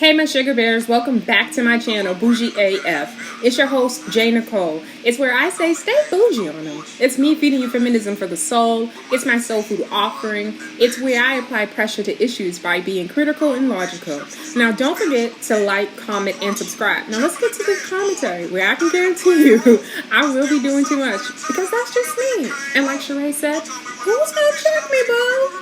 Hey my Shuga Bears, welcome back to my channel, Bougie AF. It's your host, YaYa. It's where I say stay bougie on them. It's me feeding you feminism for the soul. It's my soul food offering. It's where I apply pressure to issues by being critical and logical. Now don't forget to like, comment, and subscribe. Now let's get to the commentary where I can guarantee you I will be doing too much because that's just me. And like Sheree said, who's gonna check me, boo?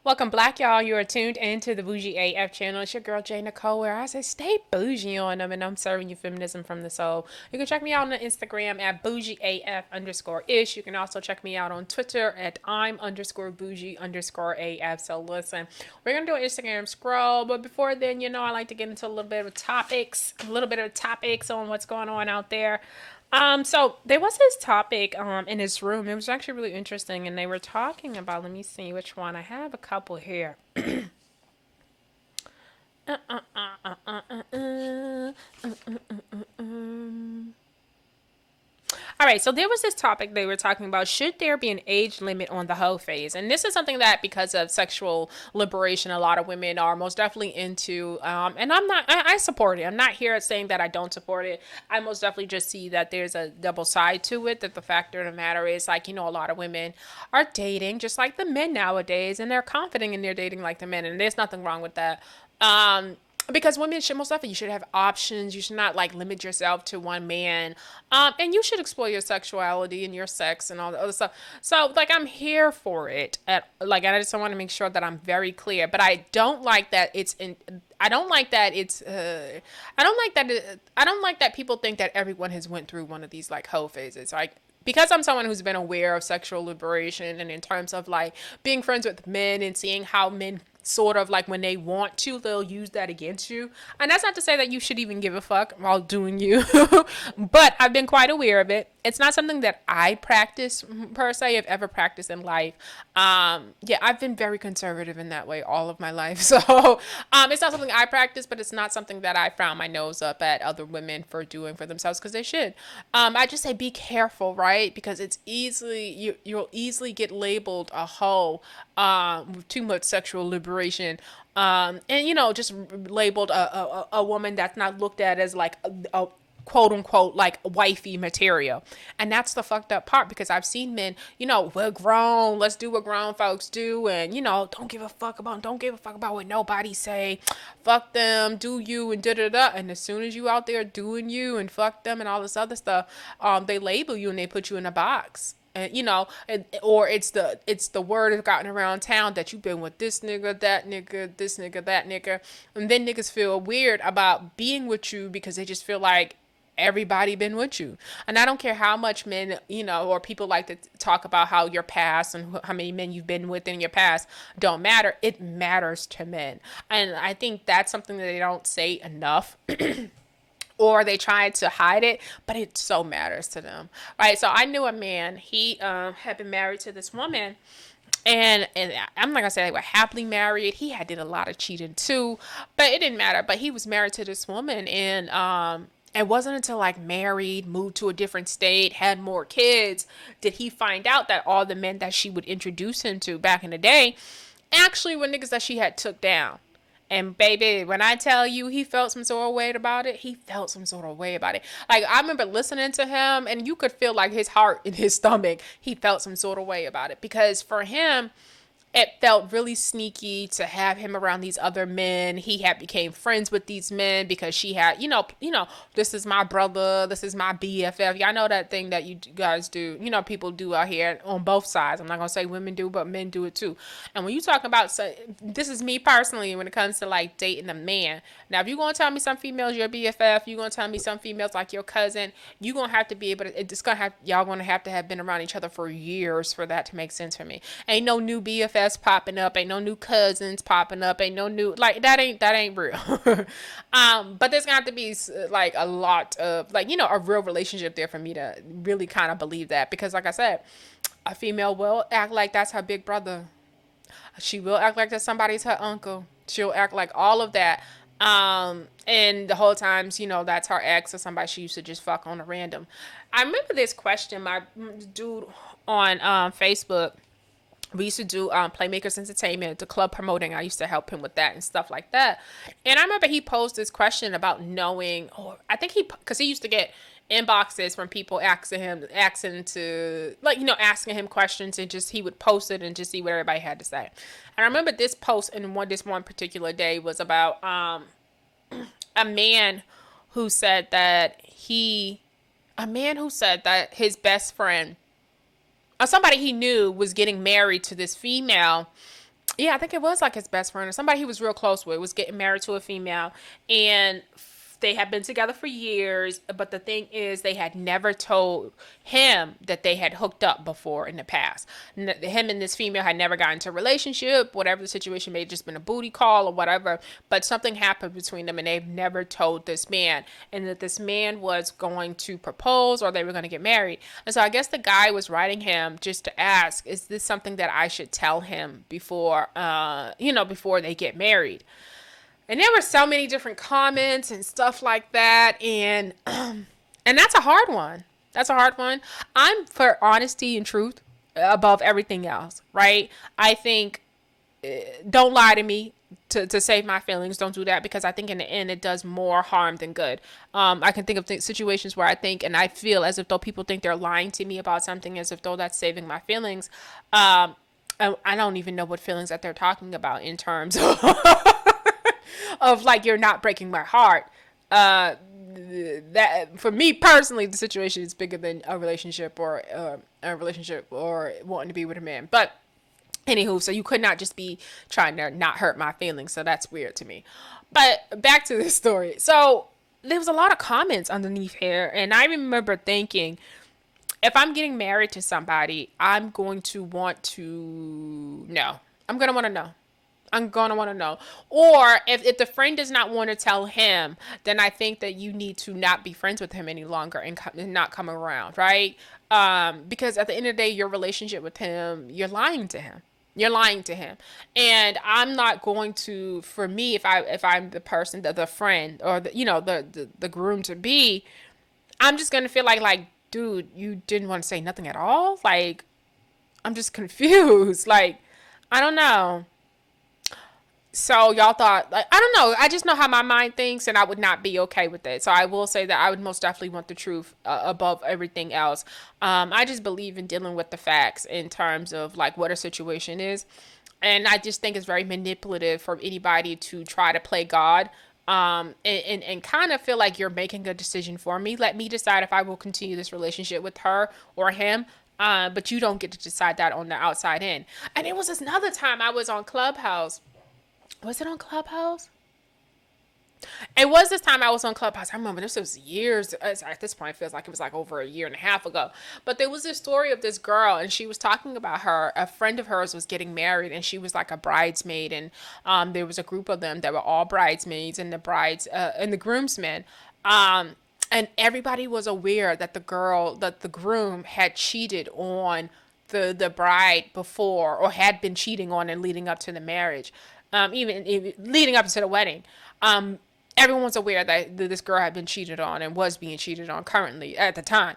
Welcome black y'all, you are tuned into the Bougie AF channel. It's your girl YaYa where I say stay bougie on them and I'm serving you feminism from the soul. You can check me out on Instagram at BougieAF_ish. You can also check me out on Twitter at I'm_bougie_AF. So listen, we're gonna do an Instagram scroll, but before then, you know, I like to get into a little bit of topics on what's going on out there. So there was this topic in his room. It was actually really interesting, and they were talking about, let me see which one. I have a couple here. All right, so there was this topic they were talking about, should there be an age limit on the hoe phase? And this is something that because of sexual liberation, a lot of women are most definitely into, and I support it. I'm not here saying that I don't support it. I most definitely just see that there's a double side to it, that the fact of the matter is, like, you know, a lot of women are dating just like the men nowadays, and they're confident in their dating like the men, and there's nothing wrong with that. Because women should most definitely, you should have options. You should not like limit yourself to one man. And you should explore your sexuality and your sex and all the other stuff. So like, I'm here for it. I just want to make sure that I'm very clear, but I don't like that I don't like that people think that everyone has went through one of these like hoe phases. Like, because I'm someone who's been aware of sexual liberation and in terms of like being friends with men and seeing how men sort of like when they want to, they'll use that against you. And that's not to say that you should even give a fuck while doing you, but I've been quite aware of it. It's not something that I practice per se, have ever practiced in life. Yeah, I've been very conservative in that way all of my life. So it's not something I practice, but it's not something that I frown my nose up at other women for doing for themselves, because they should. I just say be careful, right? Because it's you'll easily get labeled a hoe with too much sexual liberation. And you know, just labeled a woman that's not looked at as like a quote unquote like wifey material. And that's the fucked up part, because I've seen men, you know, we're grown, let's do what grown folks do, and you know, don't give a fuck about what nobody say, fuck them, do you, and da-da-da. And as soon as you out there doing you and fuck them and all this other stuff, they label you and they put you in a box. And you know, or it's the word has gotten around town that you've been with this nigga, that nigga, this nigga, that nigga, and then niggas feel weird about being with you because they just feel like everybody been with you. And I don't care how much men, you know, or people like to talk about how your past and how many men you've been with in your past don't matter. It matters to men, and I think that's something that they don't say enough. Or they try to hide it, but it so matters to them, right? So I knew a man, he had been married to this woman, and I'm not gonna say they were happily married. He had did a lot of cheating too, but it didn't matter. But he was married to this woman, and it wasn't until like married, moved to a different state, had more kids, did he find out that all the men that she would introduce him to back in the day actually were niggas that she had took down. And baby, when I tell you he felt some sort of way about it, Like, I remember listening to him and you could feel like his heart in his stomach. He felt some sort of way about it, because for him, it felt really sneaky to have him around these other men. He had became friends with these men because she had, you know, this is my brother, this is my BFF. Y'all know that thing that you guys do, you know, people do out here on both sides. I'm not gonna say women do, but men do it too. And when you talk about, so, this is me personally, when it comes to like dating a man. Now, if you're gonna tell me some females your BFF, you're gonna tell me some females like your cousin, you're gonna have to be able to, it's gonna have, y'all gonna have to have been around each other for years for that to make sense for me. Ain't no new BFF popping up, ain't no new cousins popping up, ain't no new, like, that ain't real. But there's gonna have to be like a lot of, like, you know, a real relationship there for me to really kind of believe that, because like I said, a female will act like that's her big brother, she will act like that somebody's her uncle, she'll act like all of that. And the whole times, that's her ex or somebody she used to just fuck on a random. I remember this question, my dude on Facebook, we used to do Playmakers Entertainment, the club promoting. I used to help him with that and stuff like that. And I remember he posed this question about knowing, or I think because he used to get inboxes from people asking him questions, and just he would post it and just see what everybody had to say. And I remember this post in this one particular day was about a man who said that his best friend, or somebody he knew, was getting married to this female. Yeah, I think it was like his best friend or somebody he was real close with was getting married to a female, and they had been together for years, but the thing is they had never told him that they had hooked up before in the past. Him and this female had never gotten into a relationship, whatever the situation may have just been a booty call or whatever, but something happened between them and they've never told this man, and that this man was going to propose or they were going to get married. And so I guess the guy was writing him just to ask, is this something that I should tell him before they get married? And there were so many different comments and stuff like that. And that's a hard one. That's a hard one. I'm for honesty and truth above everything else, right? I think don't lie to me to save my feelings. Don't do that, because I think in the end it does more harm than good. I can think of situations where I think and I feel as if though people think they're lying to me about something, as if though that's saving my feelings. I don't even know what feelings that they're talking about in terms of of like, you're not breaking my heart. That for me personally, the situation is bigger than a relationship or wanting to be with a man. But anywho, so you could not just be trying to not hurt my feelings. So that's weird to me. But back to this story. So there was a lot of comments underneath here, and I remember thinking, if I'm getting married to somebody, I'm going to want to know. I'm going to want to know. I'm going to want to know. Or if the friend does not want to tell him, then I think that you need to not be friends with him any longer and not come around, right? Because at the end of the day, your relationship with him, you're lying to him. You're lying to him. And I'm not going to, for me, if I'm the person, the friend, or the groom to be, I'm just going to feel like, dude, you didn't want to say nothing at all? Like, I'm just confused. Like, I don't know. So y'all thought, like, I don't know. I just know how my mind thinks, and I would not be okay with it. So I will say that I would most definitely want the truth above everything else. I just believe in dealing with the facts in terms of like what a situation is. And I just think it's very manipulative for anybody to try to play God and kind of feel like you're making a decision for me. Let me decide if I will continue this relationship with her or him. But you don't get to decide that on the outside in. And it was another time I was on Clubhouse. Was it on Clubhouse? It was this time I was on Clubhouse. I remember this was years. At this point, it feels like it was like over a year and a half ago. But there was this story of this girl, and she was talking about a friend of hers was getting married, and she was like a bridesmaid. And there was a group of them that were all bridesmaids, and the groomsmen. And everybody was aware that the groom had cheated on the bride before, or had been cheating on and leading up to the marriage. Even leading up to the wedding, everyone's aware that this girl had been cheated on and was being cheated on currently at the time.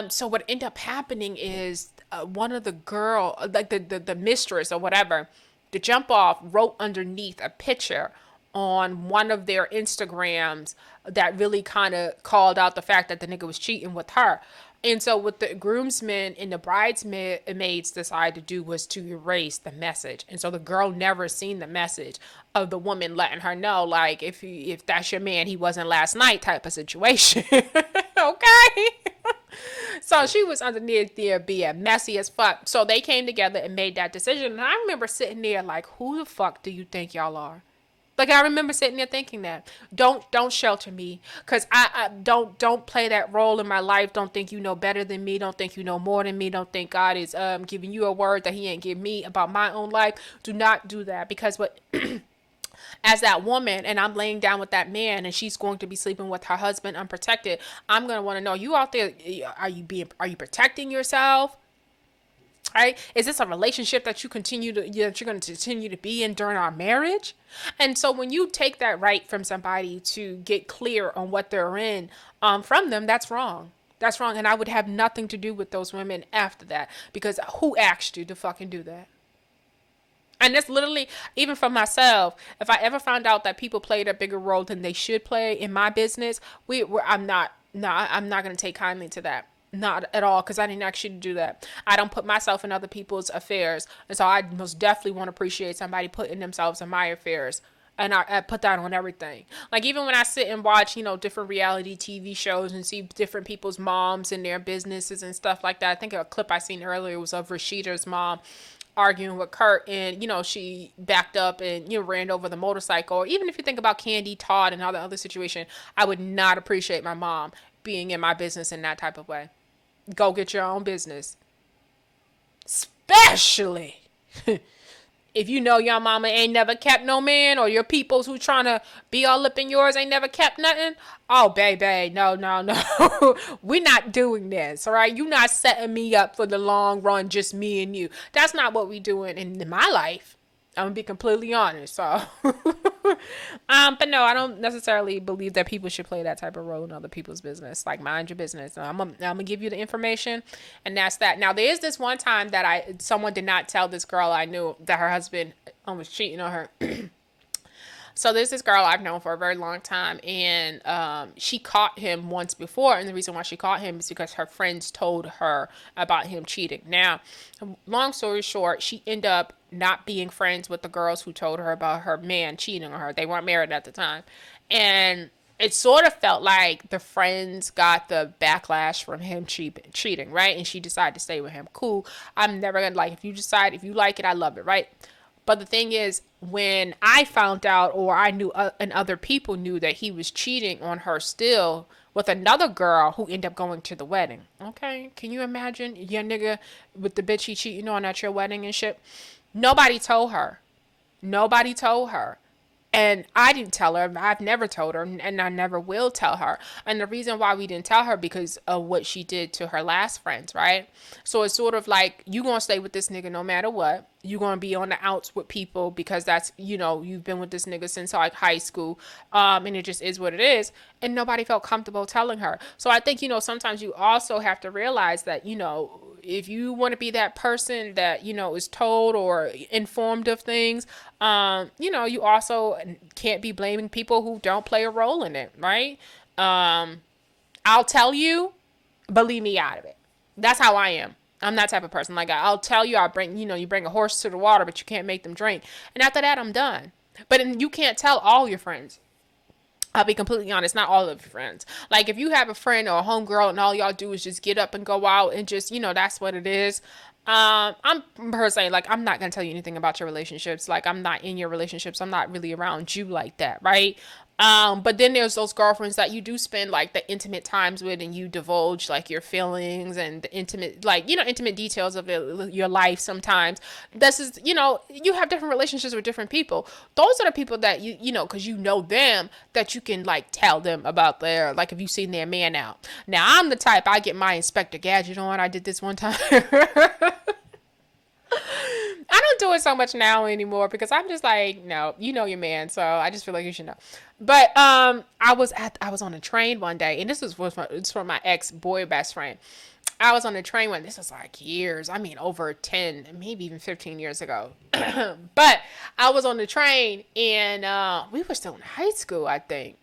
So what ended up happening is one of the girl, like the mistress or whatever, to jump off, wrote underneath a picture on one of their Instagrams that really kind of called out the fact that the nigga was cheating with her. And so what the groomsmen and the bridesmaids decided to do was to erase the message. And so the girl never seen the message of the woman letting her know, like, if that's your man, he wasn't last night type of situation. Okay? So she was underneath there being messy as fuck. So they came together and made that decision. And I remember sitting there like, who the fuck do you think y'all are? Like, I remember sitting there thinking that. Don't shelter me, because I don't play that role in my life. Don't think you know better than me. Don't think you know more than me. Don't think God is giving you a word that he ain't give me about my own life. Do not do that, because what as that woman, and I'm laying down with that man, and she's going to be sleeping with her husband unprotected, I'm going to want to know, you out there, are you protecting yourself? Right? Is this a relationship that that you're going to continue to be in during our marriage? And so when you take that right from somebody to get clear on what they're in, from them, that's wrong. That's wrong. And I would have nothing to do with those women after that, because who asked you to fucking do that? And that's literally, even for myself, if I ever found out that people played a bigger role than they should play in my business, I'm not, no, I'm not going to take kindly to that. Not at all, because I didn't actually do that. I don't put myself in other people's affairs. And so I most definitely won't appreciate somebody putting themselves in my affairs. And I put that on everything. Like, even when I sit and watch, different reality TV shows and see different people's moms and their businesses and stuff like that. I think a clip I seen earlier was of Rashida's mom arguing with Kurt, and she backed up and ran over the motorcycle. Or even if you think about Candy Todd and all the other situation, I would not appreciate my mom being in my business in that type of way. Go get your own business, especially if you know your mama ain't never kept no man, or your peoples who trying to be all up in yours ain't never kept nothing. Oh, baby, no, no, no. We're not doing this, all right? You not setting me up for the long run, just me and you. That's not what we doing in my life. I'm gonna be completely honest. So, but no, I don't necessarily believe that people should play that type of role in other people's business. Like, mind your business. I'm gonna give you the information, and that's that. Now, there is this one time that someone did not tell this girl I knew that her husband was cheating on her. So there's this girl I've known for a very long time, and she caught him once before, and the reason why she caught him is because her friends told her about him cheating. Now, long story short, she ended up not being friends with the girls who told her about her man cheating on her. They weren't married at the time, and it sort of felt like the friends got the backlash from him cheating, right? And she decided to stay with him. Cool. I'm never gonna, like, if you like it, I love it, right? But the thing is, when I found out, or I knew, and other people knew, that he was cheating on her still with another girl who ended up going to the wedding. Okay, can you imagine your nigga with the bitch he cheating on at your wedding and shit? Nobody told her. Nobody told her. And I didn't tell her. I've never told her, and I never will tell her. And the reason why we didn't tell her, because of what she did to her last friends, right? So it's sort of like, you gonna stay with this nigga no matter what. You gonna be on the outs with people because that's, you've been with this nigga since like high school, and it just is what it is. And nobody felt comfortable telling her. So I think, sometimes you also have to realize that, if you want to be that person that, is told or informed of things, you also can't be blaming people who don't play a role in it, right? I'll tell you, but leave me out of it. That's how I am. I'm that type of person. Like, I'll tell you, you bring a horse to the water, but you can't make them drink. And after that, I'm done. But you can't tell all your friends. I'll be completely honest, not all of your friends. Like, if you have a friend or a homegirl and all y'all do is just get up and go out and just, that's what it is. I'm personally, like, I'm not going to tell you anything about your relationships. Like, I'm not in your relationships. I'm not really around you like that, right? But then there's those girlfriends that you do spend like the intimate times with, and you divulge like your feelings and the intimate, like, intimate details of your life sometimes. This is, you have different relationships with different people. Those are the people that because you know them, that you can like tell them about like, if you've seen their man out. Now, I'm the type, I get my Inspector Gadget on. I did this one time. I don't do it so much now anymore, because I'm just like, no, you know your man, so I just feel like you should know. But I was on a train one day, and it's from my ex boy best friend. I was on a train when this was like years. I mean, over 10, maybe even 15 years ago. But I was on the train, and we were still in high school, I think.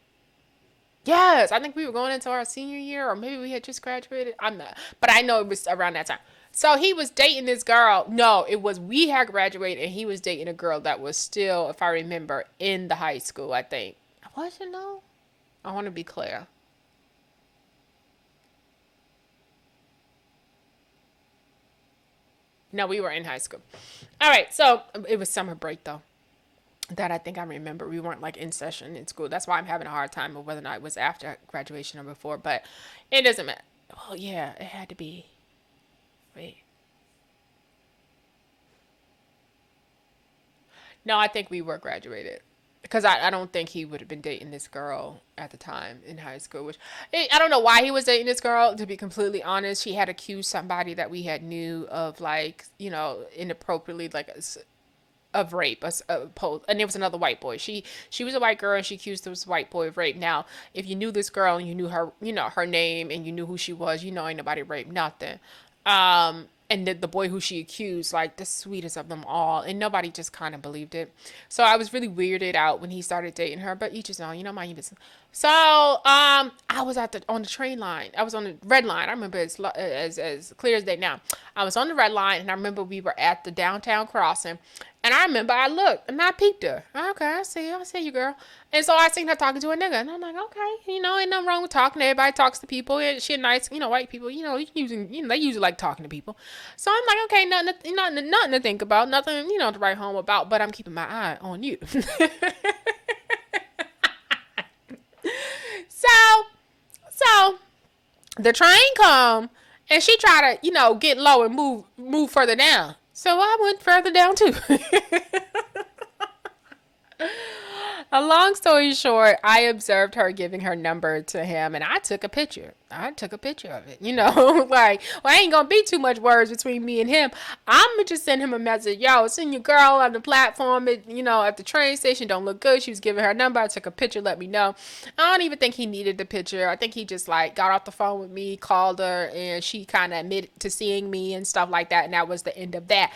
Yes, I think we were going into our senior year, or maybe we had just graduated. I'm not, but I know it was around that time. So he was dating this girl. No, it was, we had graduated, and he was dating a girl that was still, if I remember, in the high school, I think. Was it, no? I want to be clear. No, we were in high school. All right, so it was summer break, though. That I think I remember. We weren't like in session in school. That's why I'm having a hard time of whether or not it was after graduation or before. But it doesn't matter. Well, yeah, it had to be. Wait. No, I think we were graduated. because I don't think he would have been dating this girl at the time in high school. Which I don't know why he was dating this girl. To be completely honest, she had accused somebody that we had knew of, like, inappropriately, like of rape, and it was another white boy. She was a white girl, and she accused this white boy of rape. Now, if you knew this girl and you knew her, her name, and you knew who she was, ain't nobody raped nothing. And the boy who she accused, like, the sweetest of them all, and nobody just kind of believed it. So I was really weirded out when he started dating her, but each his own, my business. So I was on the train line. I was on the red line. I remember as clear as day now. I was on the red line, and I remember we were at the downtown crossing. And I remember I looked and I peeped her. Okay, I see you, girl. And so I seen her talking to a nigga, and I'm like, okay, ain't nothing wrong with talking. Everybody talks to people. And she a nice, white people, they usually like talking to people. So I'm like, okay, nothing to think about, nothing, to write home about. But I'm keeping my eye on you. So the train come, and she try to, get low and move further down. So I went further down too. A long story short, I observed her giving her number to him, and I took a picture. Of it, like, well, ain't gonna be too much words between me and him. I'm gonna just send him a message. Yo, send your girl on the platform at the train station. Don't look good. She was giving her number. I took a picture. Let me know. I don't even think he needed the picture. I think he just got off the phone with me, called her, and she kind of admitted to seeing me and stuff like that. And that was the end of that.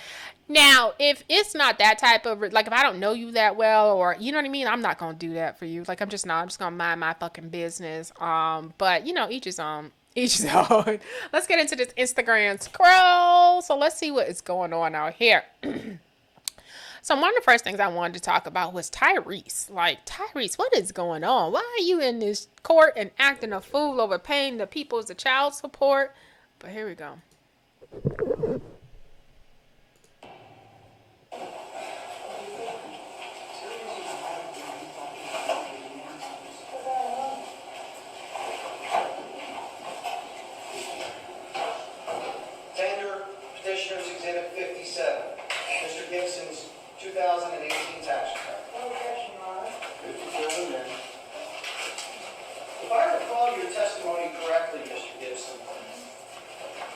Now, if it's not that type of, like, if I don't know you that well, or, you know what I mean, I'm not going to do that for you. Like, I'm just going to mind my fucking business. But, each his own. Each his own. Let's get into this Instagram scroll. So let's see what is going on out here. So one of the first things I wanted to talk about was Tyrese. Like, Tyrese, what is going on? Why are you in this court and acting a fool over paying the people the child support? But here we go. Petitioner's Exhibit 57, Mr. Gibson's 2018 tax return. If I recall your testimony correctly, Mr. Gibson,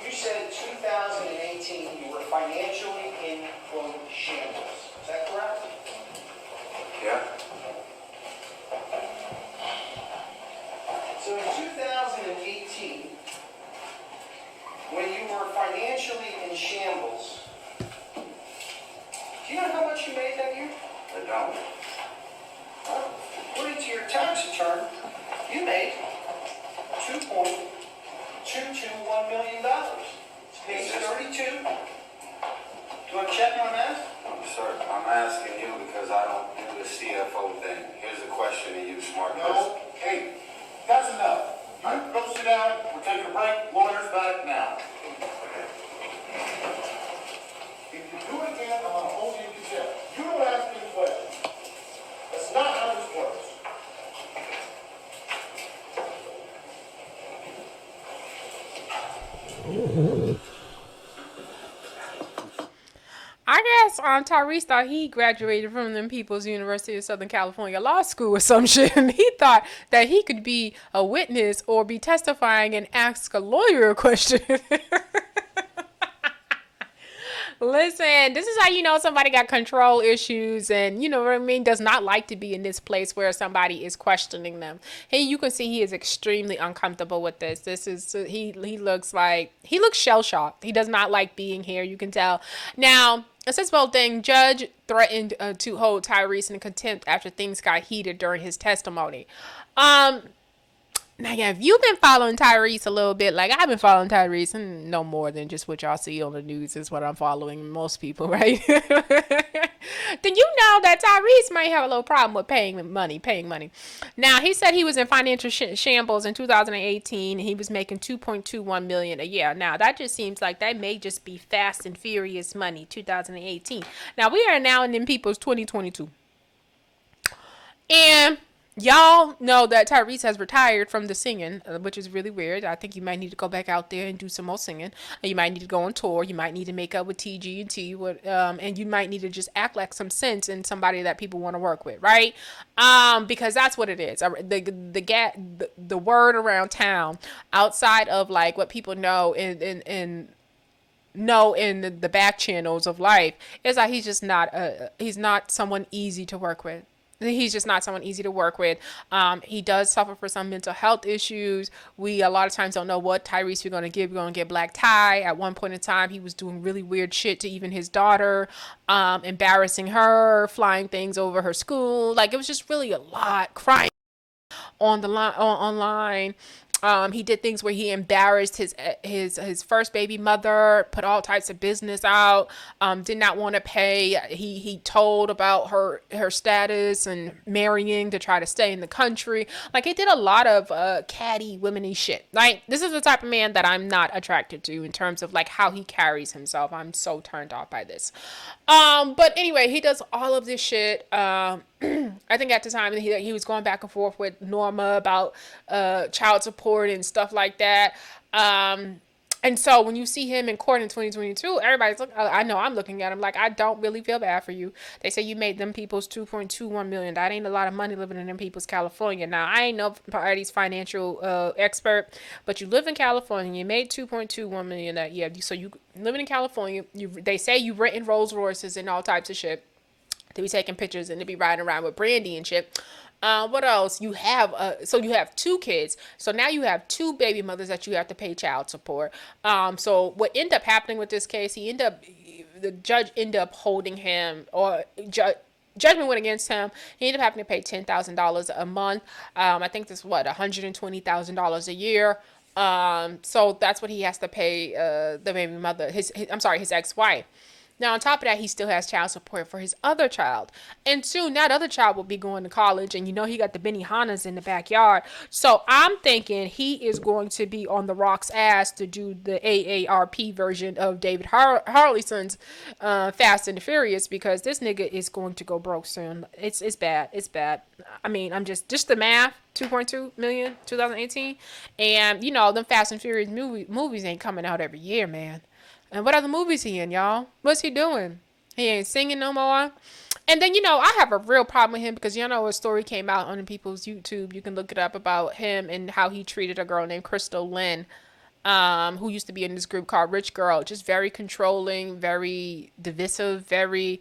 you said 2018 you were financially in, quote, shambles. Is that correct? Yeah. So in 2018, when you were financially in shambles, do you know how much you made that year? I don't. Well, according to your tax return, you made $2.221 million. It's page 32. Do you want to check my math? Sir, I'm asking you because I don't do the CFO thing. Here's a question to you, smart person. No, hey, that's enough. You go sit down, we're taking a break, lawyer's back now. If you do it again, I'm gonna hold you in contempt. You don't ask me questions. That's not how this works. I guess Tyrese thought he graduated from them People's University of Southern California Law School or some shit, and he thought that he could be a witness or be testifying and ask a lawyer a question. Listen, this is how you know somebody got control issues and, you know what I mean, does not like to be in this place where somebody is questioning them. Hey, you can see he is extremely uncomfortable with this. This is, he looks shell-shocked. He does not like being here, you can tell. Now, it's this whole thing. Judge threatened to hold Tyrese in contempt after things got heated during his testimony. Now, yeah, if you've been following Tyrese a little bit, like I've been following Tyrese, and no more than just what y'all see on the news is what I'm following most people, right? Then you know that Tyrese might have a little problem with paying money. Now, he said he was in financial shambles in 2018, and he was making $2.21 million a year. Now, that just seems like that may just be fast and furious money, 2018. Now, we are now in them people's 2022. And Y'all know that Tyrese has retired from the singing, which is really weird. I think you might need to go back out there and do some more singing. You might need to go on tour. You might need to make up with TG and T. And you might need to just act like some sense and somebody that people want to work with, right? Because that's what it is. The word around town, outside of like what people know in the back channels of life, is that he's not someone easy to work with. He's just not someone easy to work with. He does suffer from some mental health issues. We a lot of times don't know what Tyrese we're going to get. We're going to get black tie. At one point in time, he was doing really weird shit to even his daughter, embarrassing her, flying things over her school. Like, it was just really a lot, crying on the line online. He did things where he embarrassed his first baby mother, put all types of business out, did not want to pay. He told about her status and marrying to try to stay in the country. Like, he did a lot of catty, womany shit. Like, this is the type of man that I'm not attracted to in terms of like how he carries himself. I'm so turned off by this. But anyway, he does all of this shit. I think at the time he was going back and forth with Norma about child support and stuff like that. And so when you see him in court in 2022, everybody's looking. I know I'm looking at him like, I don't really feel bad for you. They say you made them people's 2.21 million. That ain't a lot of money living in them people's California. Now, I ain't no party's financial expert, but you live in California. You made 2.21 million that year. So you living in California. They say you renting Rolls Royces and all types of shit. To be taking pictures and to be riding around with Brandy and shit. What else? You have so you have two kids. So now you have two baby mothers that you have to pay child support. So what ended up happening with this case? The judge ended up holding him, or judgment went against him. He ended up having to pay $10,000 a month. I think this $120,000 a year. So that's what he has to pay the baby mother. His ex-wife. Now, on top of that, he still has child support for his other child. And soon that other child will be going to college. And you know he got the Benihanas in the backyard. So I'm thinking he is going to be on the Rock's ass to do the AARP version of David Harleson's Fast and the Furious, because this nigga is going to go broke soon. It's bad. It's bad. I mean, I'm just the math. 2.2 million 2018. And, you know, them Fast and Furious movies ain't coming out every year, man. And what other movies he in, y'all? What's he doing? He ain't singing no more. And then, you know, I have a real problem with him because, you know, a story came out on people's YouTube. You can look it up about him and how he treated a girl named Crystal Lynn, who used to be in this group called Rich Girl. Just very controlling, very divisive, very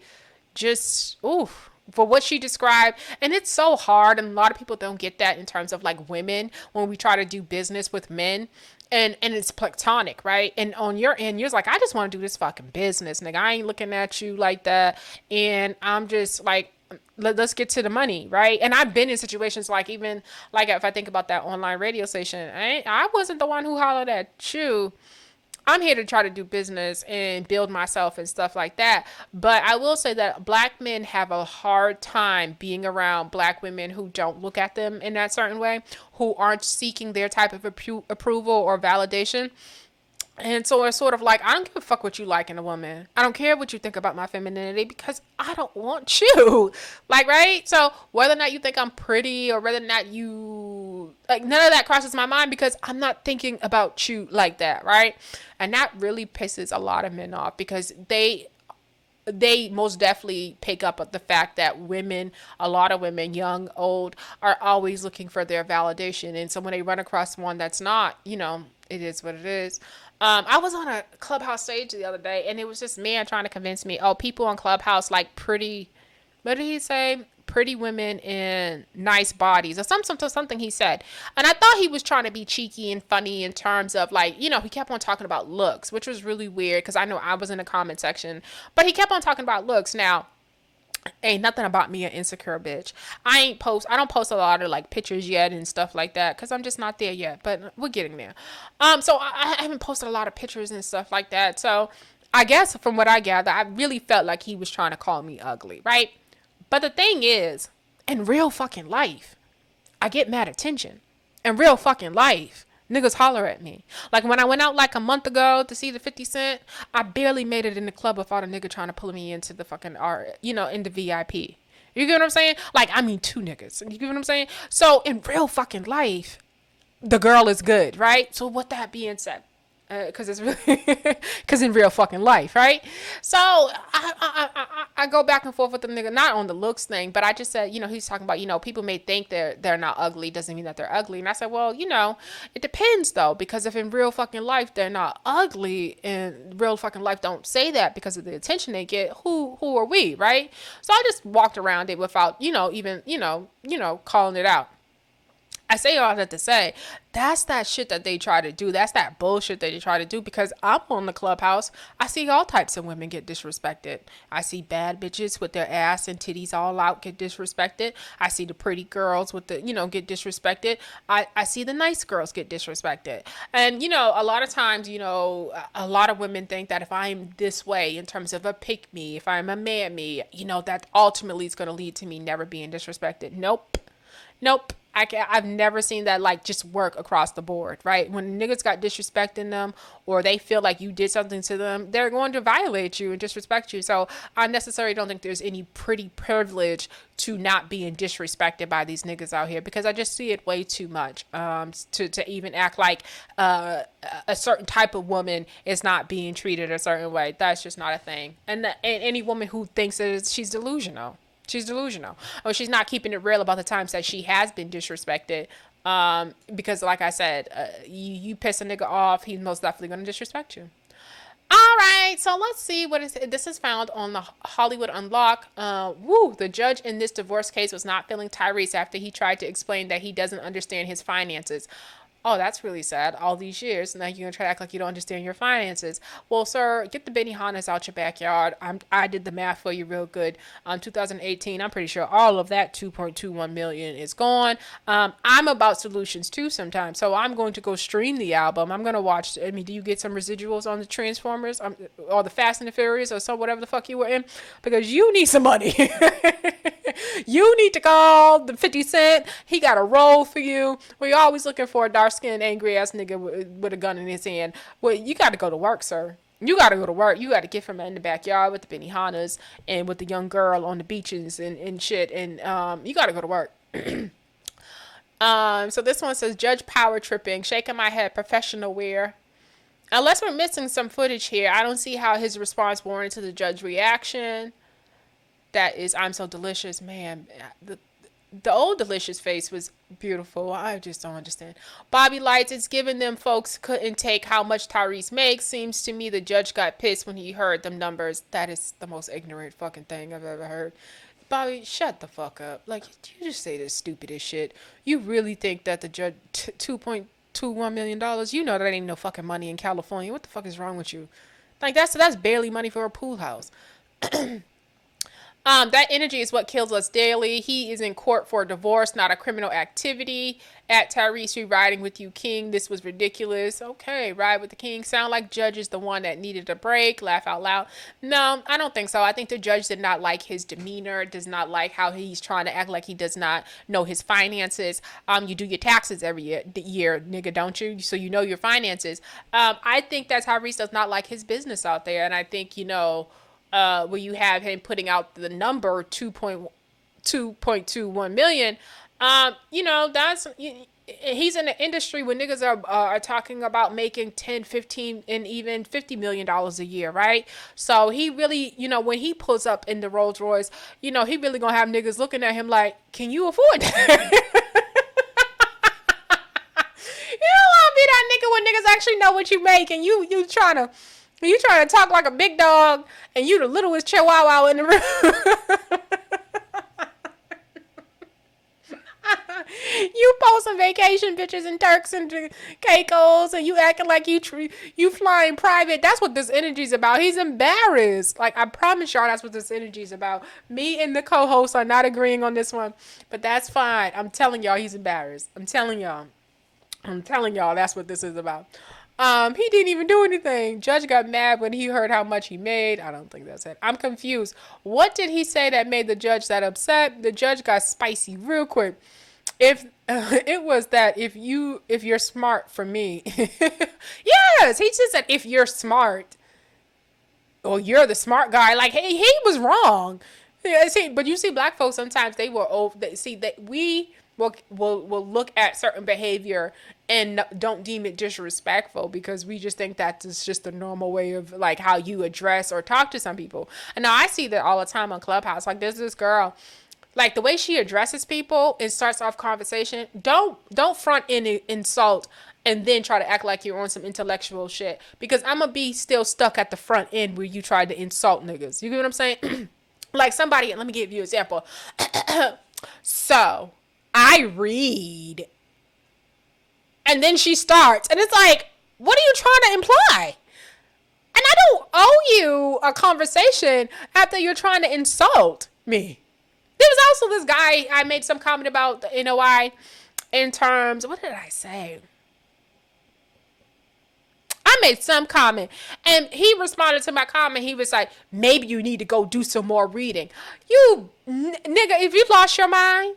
just, oof. For what she described. And it's so hard, and a lot of people don't get that in terms of like women when we try to do business with men. And it's platonic, right? And on your end, you're like, I just want to do this fucking business, nigga. I ain't looking at you like that. And I'm just like, let's get to the money, right? And I've been in situations like, even like if I think about that online radio station, I wasn't the one who hollered at you. I'm here to try to do business and build myself and stuff like that. But I will say that black men have a hard time being around black women who don't look at them in that certain way, who aren't seeking their type of approval or validation. And so it's sort of like, I don't give a fuck what you like in a woman. I don't care what you think about my femininity because I don't want you. Like, right? So whether or not you think I'm pretty or whether or not you, like, none of that crosses my mind because I'm not thinking about you like that, right? And that really pisses a lot of men off because they most definitely pick up at the fact that women, a lot of women, young, old, are always looking for their validation. And so when they run across one that's not, you know, it is what it is. I was on a Clubhouse stage the other day, and it was just man trying to convince me, oh, people on Clubhouse like pretty, what did he say? Pretty women in nice bodies or something he said. And I thought he was trying to be cheeky and funny in terms of like, you know, he kept on talking about looks, which was really weird because I know I was in the comment section, but he kept on talking about looks. Now, ain't nothing about me an insecure bitch. I don't post a lot of like pictures yet and stuff like that because I'm just not there yet, but we're getting there. So I haven't posted a lot of pictures and stuff like that. So I guess from what I gather, I really felt like he was trying to call me ugly, right? But the thing is, in real fucking life, I get mad attention. In real fucking life, niggas holler at me. Like when I went out like a month ago to see the 50 Cent, I barely made it in the club without a nigga trying to pull me into the fucking art, you know, in the VIP. You get what I'm saying? Like, I mean, two niggas. You get what I'm saying? So in real fucking life, the girl is good, right? So with that being said, because it's really, because in real fucking life, right? So I go back and forth with the nigga, not on the looks thing, but I just said, he's talking about, people may think they're not ugly, doesn't mean that they're ugly. And I said, well, it depends though, because if in real fucking life they're not ugly, and real fucking life don't say that because of the attention they get, who are we, right? So I just walked around it without, even, calling it out. I say all that to say, that's that shit that they try to do. That's that bullshit that they try to do, because I'm on the Clubhouse. I see all types of women get disrespected. I see bad bitches with their ass and titties all out get disrespected. I see the pretty girls with the, get disrespected. I see the nice girls get disrespected. And, a lot of times, a lot of women think that if I'm this way in terms of a pick me, if I'm a man me, that ultimately is going to lead to me never being disrespected. Nope. I've never seen that like just work across the board, right? When niggas got disrespecting them, or they feel like you did something to them, they're going to violate you and disrespect you. So I necessarily don't think there's any pretty privilege to not being disrespected by these niggas out here, because I just see it way too much to even act like a certain type of woman is not being treated a certain way. That's just not a thing. And any woman who thinks that she's delusional. She's delusional. Or she's not keeping it real about the times that she has been disrespected. Because like I said, you piss a nigga off, he's most definitely going to disrespect you. All right, so let's see what this is found on the Hollywood Unlocked. The judge in this divorce case was not feeling Tyrese after he tried to explain that he doesn't understand his finances. Oh, that's really sad. All these years, now you're going to try to act like you don't understand your finances. Well, sir, get the Benihanas out your backyard. I did the math for you real good. 2018, I'm pretty sure all of that 2.21 million is gone. I'm about solutions too sometimes. So I'm going to go stream the album. I'm going to watch. Do you get some residuals on the Transformers or the Fast and the Furious or so whatever the fuck you were in? Because you need some money. You need to call the 50 Cent. He got a role for you. We're always looking for a dark-skinned, angry-ass nigga with a gun in his hand. Well, you got to go to work, sir. You got to go to work. You got to get from in the backyard with the Benihanas and with the young girl on the beaches and shit. And you got to go to work. So this one says, judge power tripping, shaking my head, professional wear. Unless we're missing some footage here, I don't see how his response warranted the judge reaction. That is, I'm so delicious, man. The old delicious face was beautiful. I just don't understand. Bobby Lights, it's given them folks couldn't take how much Tyrese makes. Seems to me the judge got pissed when he heard them numbers. That is the most ignorant fucking thing I've ever heard. Bobby, shut the fuck up. Like, you just say the stupidest shit. You really think that the judge, $2.21 million, you know that ain't no fucking money in California. What the fuck is wrong with you? Like, that's barely money for a pool house. That energy is what kills us daily. He is in court for divorce, not a criminal activity. At Tyrese, we riding with you, King. This was ridiculous. Okay, ride with the King. Sound like judge is the one that needed a break. Laugh out loud. No, I don't think so. I think the judge did not like his demeanor, does not like how he's trying to act like he does not know his finances. You do your taxes every year, nigga, don't you? So you know your finances. I think that Tyrese does not like his business out there. And I think, where you have him putting out the number 2.21 million, that's, he's in an industry where niggas are talking about making 10, 15, and even $50 million a year, right? So he really, when he pulls up in the Rolls Royce, he really gonna have niggas looking at him like, can you afford that? You don't want to be that nigga when niggas actually know what you make, and you trying to talk like a big dog, and you the littlest chihuahua in the room. You posting vacation pictures in Turks and Caicos, and you acting like you flying private. That's what this energy's about. He's embarrassed. Like, I promise y'all that's what this energy's about. Me and the co-hosts are not agreeing on this one, but that's fine. I'm telling y'all he's embarrassed. I'm telling y'all that's what this is about. He didn't even do anything. Judge got mad when he heard how much he made. I don't think that's it. I'm confused. What did he say that made the judge that upset? The judge got spicy real quick. If it was that if you're smart for me. Yes, he just said if you're smart, or you're the smart guy. Like, hey, he was wrong. Yeah, see, but you see, black folks sometimes they will see that we will look at certain behavior and don't deem it disrespectful because we just think that is just the normal way of like how you address or talk to some people. And now I see that all the time on Clubhouse. Like there's this girl, like the way she addresses people and starts off conversation. Don't front in insult and then try to act like you're on some intellectual shit because I'm gonna be still stuck at the front end where you tried to insult niggas. You get what I'm saying? Like somebody, let me give you an example. So I read, and then she starts, and it's like, what are you trying to imply? And I don't owe you a conversation after you're trying to insult me. There was also this guy I made some comment about the NOI in terms, what did I say? I made some comment and he responded to my comment. He was like, maybe you need to go do some more reading. You nigga, if you lost your mind,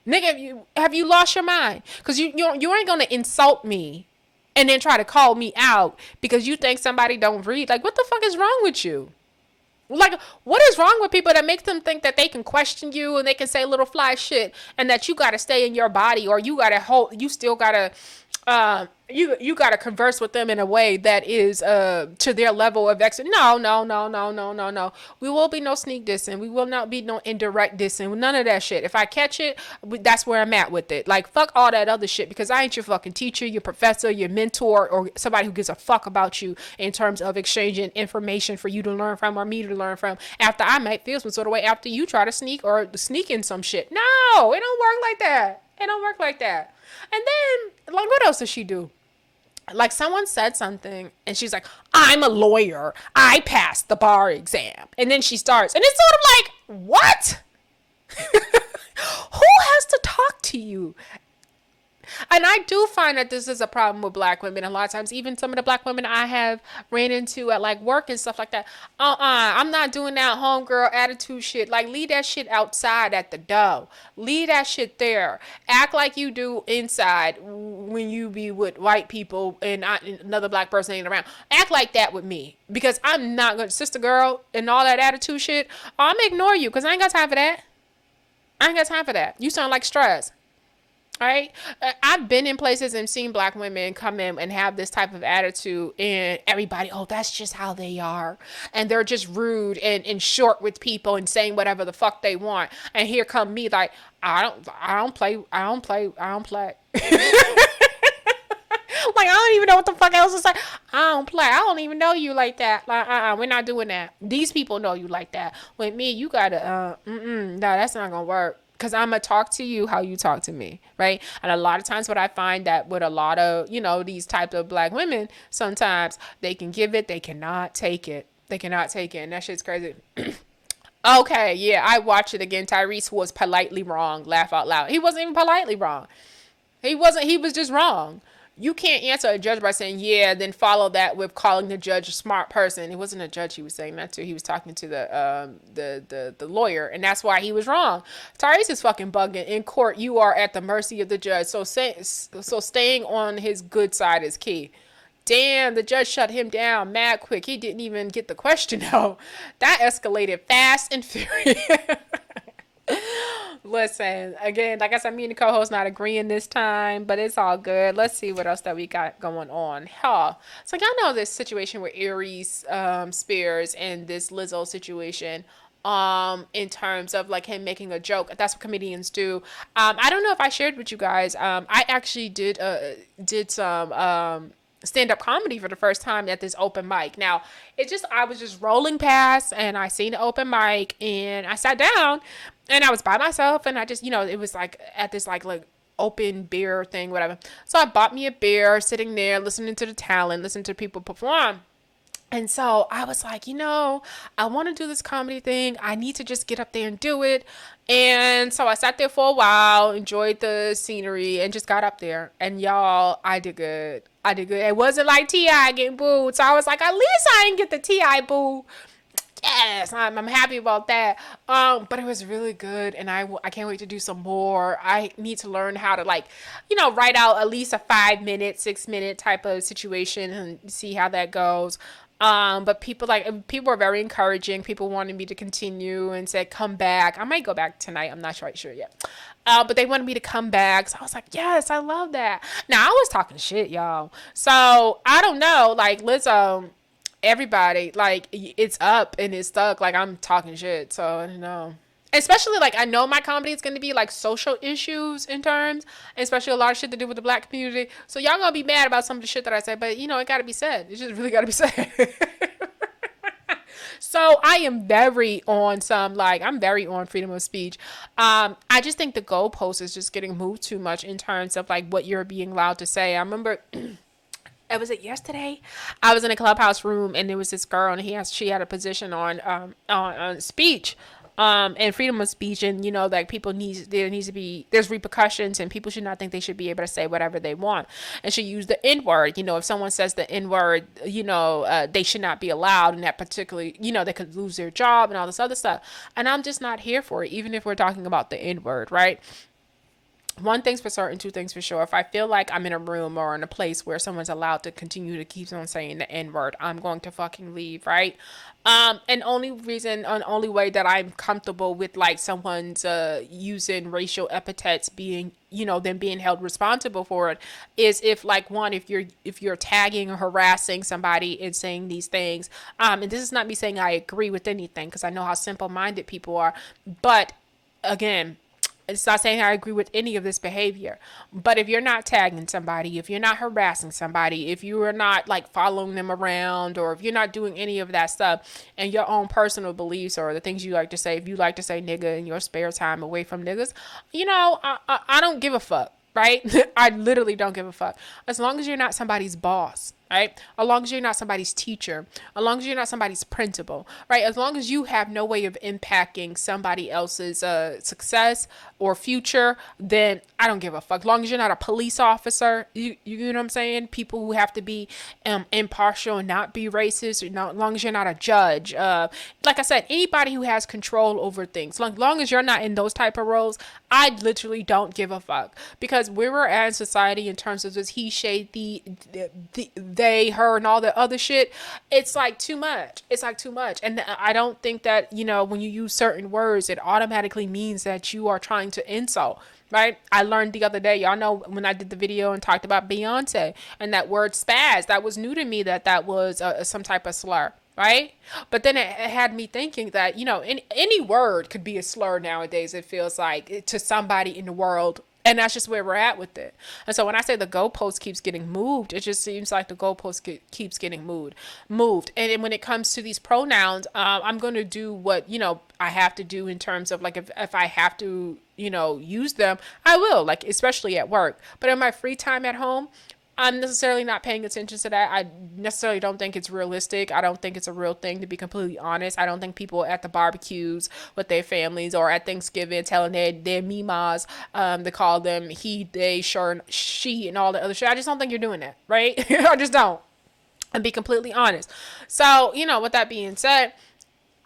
nigga, have you lost your mind? Because you ain't going to insult me and then try to call me out because you think somebody don't read. Like, what the fuck is wrong with you? Like, what is wrong with people that makes them think that they can question you and they can say little fly shit and that you got to stay in your body or you got to hold, you still got to, you got to converse with them in a way that is to their level of No. We will be no sneak dissing. We will not be no indirect dissing. None of that shit. If I catch it, that's where I'm at with it. Like, fuck all that other shit because I ain't your fucking teacher, your professor, your mentor, or somebody who gives a fuck about you in terms of exchanging information for you to learn from or me to learn from after I might feel some sort of way after you try to sneak in some shit. No, it don't work like that. It don't work like that. And then, like, what else does she do? Like, someone said something, and she's like, I'm a lawyer. I passed the bar exam. And then she starts, and it's sort of like, what? Who has to talk to you? And I do find that this is a problem with black women. A lot of times, even some of the black women I have ran into at like work and stuff like that. I'm not doing that homegirl attitude shit. Like, leave that shit outside at the door. Leave that shit there. Act like you do inside when you be with white people and another black person ain't around. Act like that with me. Because I'm not going to, sister girl and all that attitude shit. I'm going to ignore you because I ain't got time for that. I ain't got time for that. You sound like stress. All right. I've been in places and seen black women come in and have this type of attitude and everybody, oh, that's just how they are. And they're just rude and short with people and saying whatever the fuck they want. And here come me like, I don't play. Like, I don't even know what the fuck else to say. I don't play. I don't even know you like that. Like, we're not doing that. These people know you like that. With me, you gotta, no, that's not gonna work. Because I'm going to talk to you how you talk to me, right? And a lot of times what I find that with a lot of, these types of black women, sometimes they can give it, they cannot take it. They cannot take it. And that shit's crazy. Okay, yeah, I watched it again. Tyrese was politely wrong. Laugh out loud. He wasn't even politely wrong. He was just wrong. You can't answer a judge by saying, yeah, then follow that with calling the judge a smart person. It wasn't a judge he was saying that to. He was talking to the lawyer, and that's why he was wrong. Tyrese is fucking bugging. In court, you are at the mercy of the judge. So staying on his good side is key. Damn, the judge shut him down mad quick. He didn't even get the question out. That escalated fast and furious. Listen, again, like I said, me and the co-host not agreeing this time, but it's all good. Let's see what else that we got going on. So y'all know this situation with Aries Spears and this Lizzo situation in terms of like him making a joke. That's what comedians do. I don't know if I shared with you guys. I actually did some stand-up comedy for the first time at this open mic. Now, I was just rolling past and I seen the open mic and I sat down and I was by myself and I just, it was like at this like open beer thing, whatever. So I bought me a beer, sitting there, listening to the talent, listening to people perform. And so I was like, I want to do this comedy thing. I need to just get up there and do it. And so I sat there for a while, enjoyed the scenery, and just got up there. And y'all, I did good. It wasn't like T.I. getting booed. So I was like, at least I didn't get the T.I. boo. Yes, I'm happy about that. But it was really good, and I can't wait to do some more. I need to learn how to write out at least a 5-minute, 6-minute type of situation and see how that goes. But people are very encouraging. People wanted me to continue and said, come back. I might go back tonight. I'm not quite sure yet. But they wanted me to come back. So I was like, yes, I love that. Now I was talking shit, y'all. So I don't know, like Lizzo, everybody, like it's up and it's stuck. Like I'm talking shit. So I don't know. Especially like I know my comedy is gonna be like social issues in terms, especially a lot of shit to do with the black community. So y'all gonna be mad about some of the shit that I say, but it gotta be said. It just really gotta be said. So I am very on I'm very on freedom of speech. I just think the goalpost is just getting moved too much in terms of like what you're being allowed to say. I remember was it yesterday? I was in a clubhouse room and there was this girl and she had a position on speech. And freedom of speech, and like there's repercussions, and people should not think they should be able to say whatever they want. And she used the N word. If someone says the N word, they should not be allowed in that particular. They could lose their job and all this other stuff. And I'm just not here for it, even if we're talking about the N word, right? One thing's for certain, two things for sure. If I feel like I'm in a room or in a place where someone's allowed to continue to keep on saying the N word, I'm going to fucking leave, right? And only way that I'm comfortable with like someone's using racial epithets being, them being held responsible for it is if you're tagging or harassing somebody and saying these things. And this is not me saying I agree with anything because I know how simple-minded people are, but again, it's not saying I agree with any of this behavior, but if you're not tagging somebody, if you're not harassing somebody, if you are not like following them around, or if you're not doing any of that stuff and your own personal beliefs or the things you like to say, if you like to say nigga in your spare time away from niggas, I don't give a fuck, right? I literally don't give a fuck. As long as you're not somebody's boss, right? As long as you're not somebody's teacher, as long as you're not somebody's principal, right? As long as you have no way of impacting somebody else's success or future, then I don't give a fuck. As long as you're not a police officer, you know what I'm saying? People who have to be impartial and not be racist, as long as you're not a judge. Like I said, anybody who has control over things, as long as you're not in those type of roles, I literally don't give a fuck. Because where we're at in society in terms of this he, she, they, her, and all the other shit, it's like too much. It's like too much. And I don't think that, when you use certain words, it automatically means that you are trying to insult, right? I learned the other day, y'all know when I did the video and talked about Beyonce and that word spaz, that was new to me, that was some type of slur. Right? But then it had me thinking that, any word could be a slur nowadays, it feels like, to somebody in the world. And that's just where we're at with it. And so when I say the goalpost keeps getting moved, it just seems like the goalpost keeps getting moved. And when it comes to these pronouns, I'm going to do what, I have to do in terms of like, if I have to, use them, I will, like, especially at work. But in my free time at home, I'm necessarily not paying attention to that. I necessarily don't think it's realistic. I don't think it's a real thing, to be completely honest. I don't think people at the barbecues with their families or at Thanksgiving telling their mimas to call them he, they, sure, she, and all the other shit. I just don't think you're doing that, right? I just don't. And be completely honest. So, with that being said,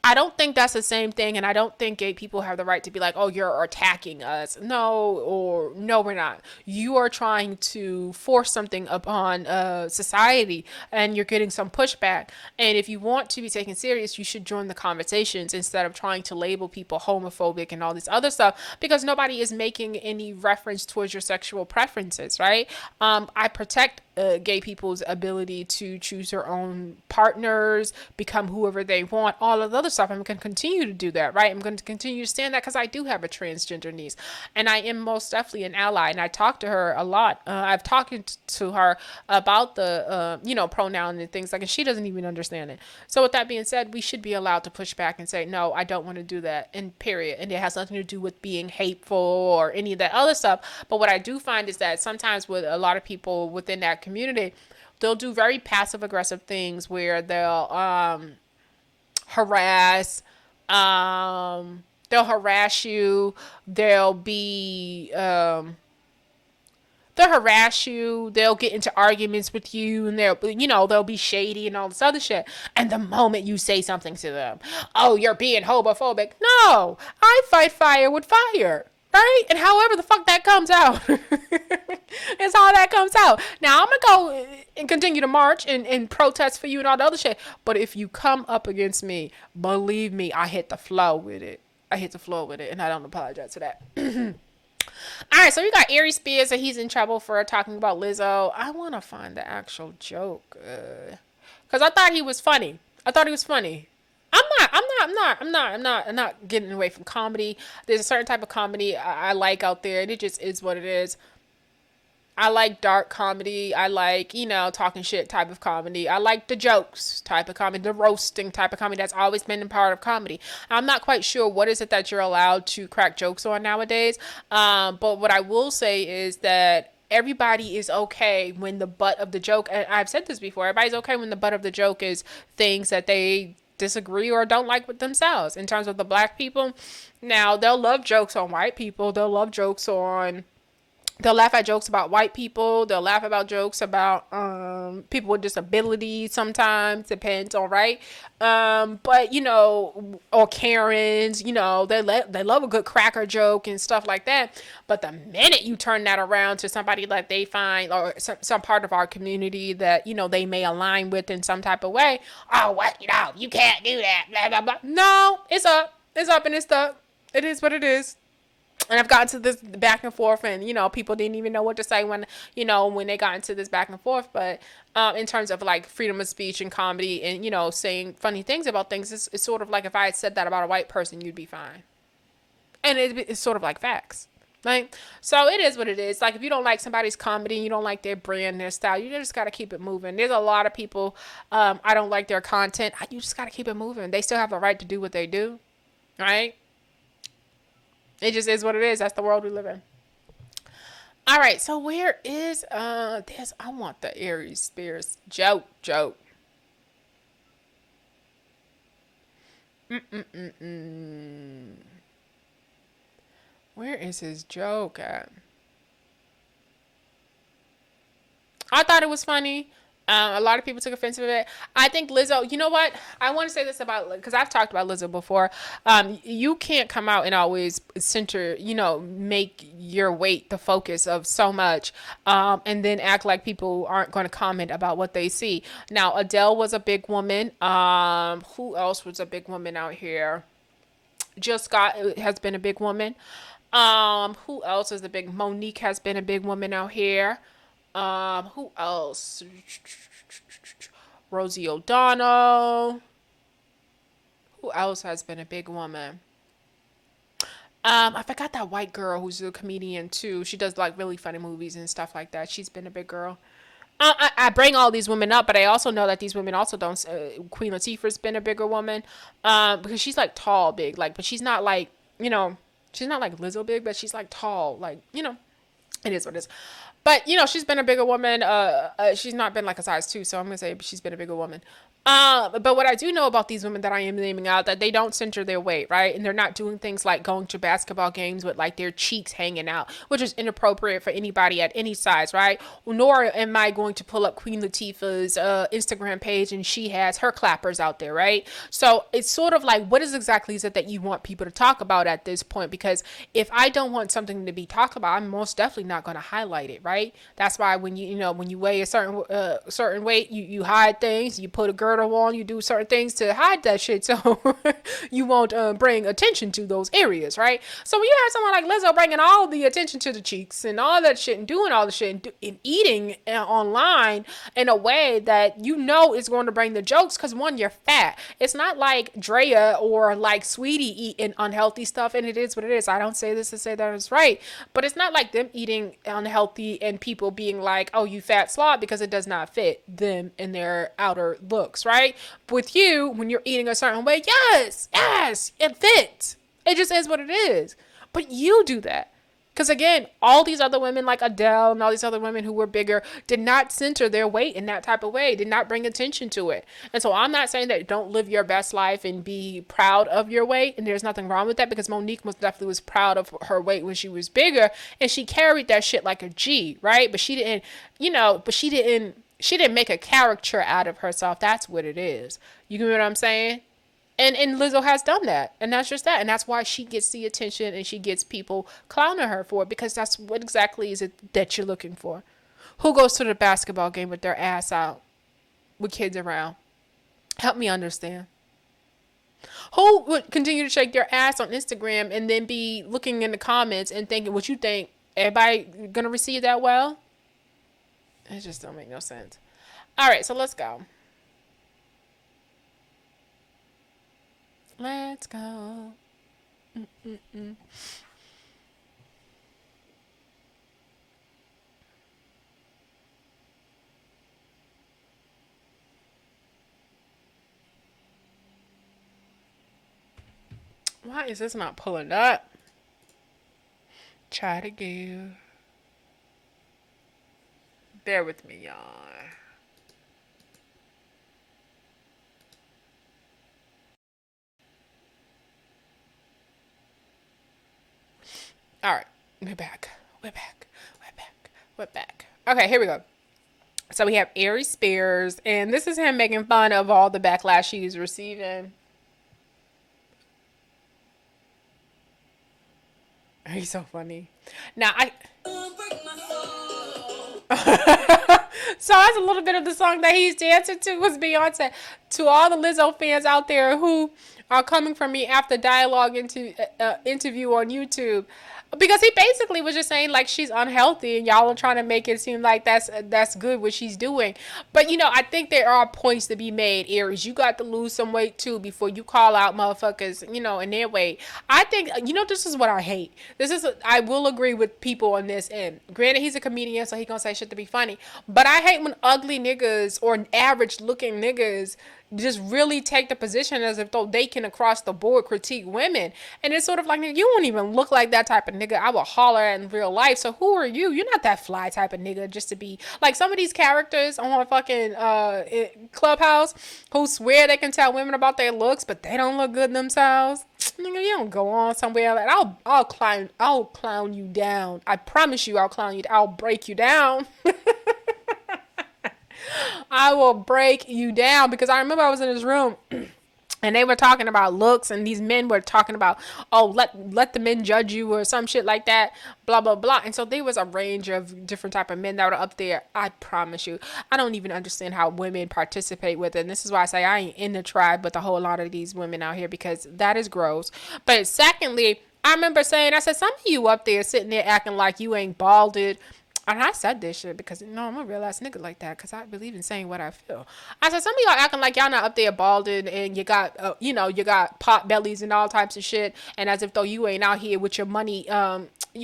I don't think that's the same thing, and I don't think gay people have the right to be like, oh, you're attacking us. No, we're not. You are trying to force something upon society, and you're getting some pushback. And if you want to be taken serious, you should join the conversations instead of trying to label people homophobic and all this other stuff, because nobody is making any reference towards your sexual preferences, right? I protect gay people's ability to choose their own partners, become whoever they want, all of the other stuff. I'm going to continue to do that, right? I'm going to continue to stand that because I do have a transgender niece, and I am most definitely an ally, and I talk to her a lot. I've talked to her about the pronoun and things like, and she doesn't even understand it. So with that being said, we should be allowed to push back and say, no, I don't want to do that, and period. And it has nothing to do with being hateful or any of that other stuff. But what I do find is that sometimes with a lot of people within that community, they'll do very passive aggressive things where they'll harass you, they'll harass you, they'll get into arguments with you, and they'll be shady and all this other shit. And the moment you say something to them, oh, you're being homophobic. No, I fight fire with fire. right? And however the fuck that comes out, it's how that comes out. Now I'm gonna go and continue to march and protest for you and all the other shit. But if you come up against me, believe me, I hit the flow with it. I hit the floor with it, and I don't apologize for that. All right, so we got Aries Spears, and he's in trouble for talking about Lizzo. I want to find the actual joke, cause I thought he was funny. I thought he was funny. I'm not getting away from comedy. There's a certain type of comedy I like out there, and it just is what it is. I like dark comedy. I like, talking shit type of comedy. I like the jokes type of comedy, the roasting type of comedy. That's always been a part of comedy. I'm not quite sure what is it that you're allowed to crack jokes on nowadays. But what I will say is that everybody is okay when the butt of the joke, and I've said this before, everybody's okay when the butt of the joke is things that they disagree or don't like with themselves. In terms of the black people, now they'll love jokes on white people. They'll laugh at jokes about white people. They'll laugh about jokes about people with disabilities sometimes. Depends, all right? But, or Karens, they love a good cracker joke and stuff like that. But the minute you turn that around to somebody that they find, or some part of our community that, they may align with in some type of way, oh, what, you can't do that, blah, blah, blah. No, it's up. It's up and it's stuck. It is what it is. And I've gotten to this back and forth, and people didn't even know what to say when they got into this back and forth. But in terms of like freedom of speech and comedy, and saying funny things about things, it's sort of like if I had said that about a white person, you'd be fine. And it's sort of like facts, right? So it is what it is. Like if you don't like somebody's comedy, you don't like their brand, their style, you just got to keep it moving. There's a lot of people, I don't like their content. You just got to keep it moving. They still have the right to do what they do, right? It just is what it is. That's the world we live in. All right. So where is this? I want the Aries Spears joke. Where is his joke at? I thought it was funny. A lot of people took offense to it. I think Lizzo, you know what? I want to say this about, because I've talked about Lizzo before. You can't come out and always center, make your weight the focus of so much, and then act like people aren't going to comment about what they see. Now, Adele was a big woman. Who else was a big woman out here? Jill Scott has been a big woman. Who else is the big? Monique has been a big woman out here. Who else? Rosie O'Donnell. Who else has been a big woman? I forgot that white girl who's a comedian too. She does like really funny movies and stuff like that. She's been a big girl. I bring all these women up, but I also know that these women also don't. Queen Latifah's been a bigger woman, because she's like tall, big, like, but she's not like, she's not like Lizzo big, but she's like tall, like, it is what it is. But, she's been a bigger woman. She's not been like a size 2, so I'm going to say she's been a bigger woman. But what I do know about these women that I am naming out, that they don't center their weight, right? And they're not doing things like going to basketball games with like their cheeks hanging out, which is inappropriate for anybody at any size, right? Nor am I going to pull up Queen Latifah's Instagram page and she has her clappers out there, right? So it's sort of like, what is it that you want people to talk about at this point? Because if I don't want something to be talked about, I'm most definitely not going to highlight it, right? That's why when you weigh a certain weight, you hide things, you put a girdle on, you do certain things to hide that shit so you won't bring attention to those areas, right? So when you have someone like Lizzo bringing all the attention to the cheeks and all that shit and doing all the shit and eating online in a way that is going to bring the jokes, because one, you're fat. It's not like Drea or like Sweetie eating unhealthy stuff, and it is what it is. I don't say this to say that it's right, but it's not like them eating unhealthy and people being like, oh, you fat slob, because it does not fit them in their outer looks, right? With you, when you're eating a certain way, yes, it fits. It just is what it is. But you do that. Because again, all these other women like Adele and all these other women who were bigger did not center their weight in that type of way, did not bring attention to it. And so I'm not saying that don't live your best life and be proud of your weight. And there's nothing wrong with that, because Monique most definitely was proud of her weight when she was bigger, and she carried that shit like a G, right? But she didn't, she didn't make a caricature out of herself. That's what it is. You get what I'm saying? And Lizzo has done that, and that's just that, and that's why she gets the attention and she gets people clowning her for it, because that's what exactly is it that you're looking for. Who goes to the basketball game with their ass out, with kids around? Help me understand. Who would continue to shake their ass on Instagram and then be looking in the comments and thinking what you think everybody gonna receive that well? It just don't make no sense. All right, so let's go. Let's go. Mm-mm-mm. Why is this not pulling up? Try to go. Bear with me, y'all. All right, we're back. We're back. We're back. We're back. Okay, here we go. So we have Aries Spears, and this is him making fun of all the backlash he's receiving. He's so funny. Now I so that's a little bit of the song that he's dancing to was Beyonce. To all the Lizzo fans out there who are coming from me after dialogue into interview on YouTube, because he basically was just saying like she's unhealthy and y'all are trying to make it seem like that's good what she's doing. But I think there are points to be made, Aries. You got to lose some weight too before you call out motherfuckers, in their weight. I think this is what I hate. I will agree with people on this end. Granted, he's a comedian, so he gonna say shit to be funny. But I hate when ugly niggas or average looking niggas just really take the position as if though they can across the board critique women. And it's sort of like, nigga, you don't even look like that type of nigga I would holler at in real life. So who are you? You're not that fly type of nigga just to be like some of these characters on fucking Clubhouse who swear they can tell women about their looks, but they don't look good themselves. Nigga, you don't go on somewhere like I'll clown you down. I promise you I'll clown you. I'll break you down. I will break you down, because I remember I was in his room and they were talking about looks, and these men were talking about, oh, let the men judge you or some shit like that, blah blah blah. And so there was a range of different type of men that were up there. I promise you, I don't even understand how women participate with it. And this is why I say I ain't in the tribe with a whole lot of these women out here, because that is gross. But secondly, I remember saying, I said, some of you up there sitting there acting like you ain't balded. And I said this shit because, I'm a real ass nigga like that, because I believe in saying what I feel. I said, some of y'all acting like y'all not up there balded and you got, you got pot bellies and all types of shit. And as if though you ain't out here with your money,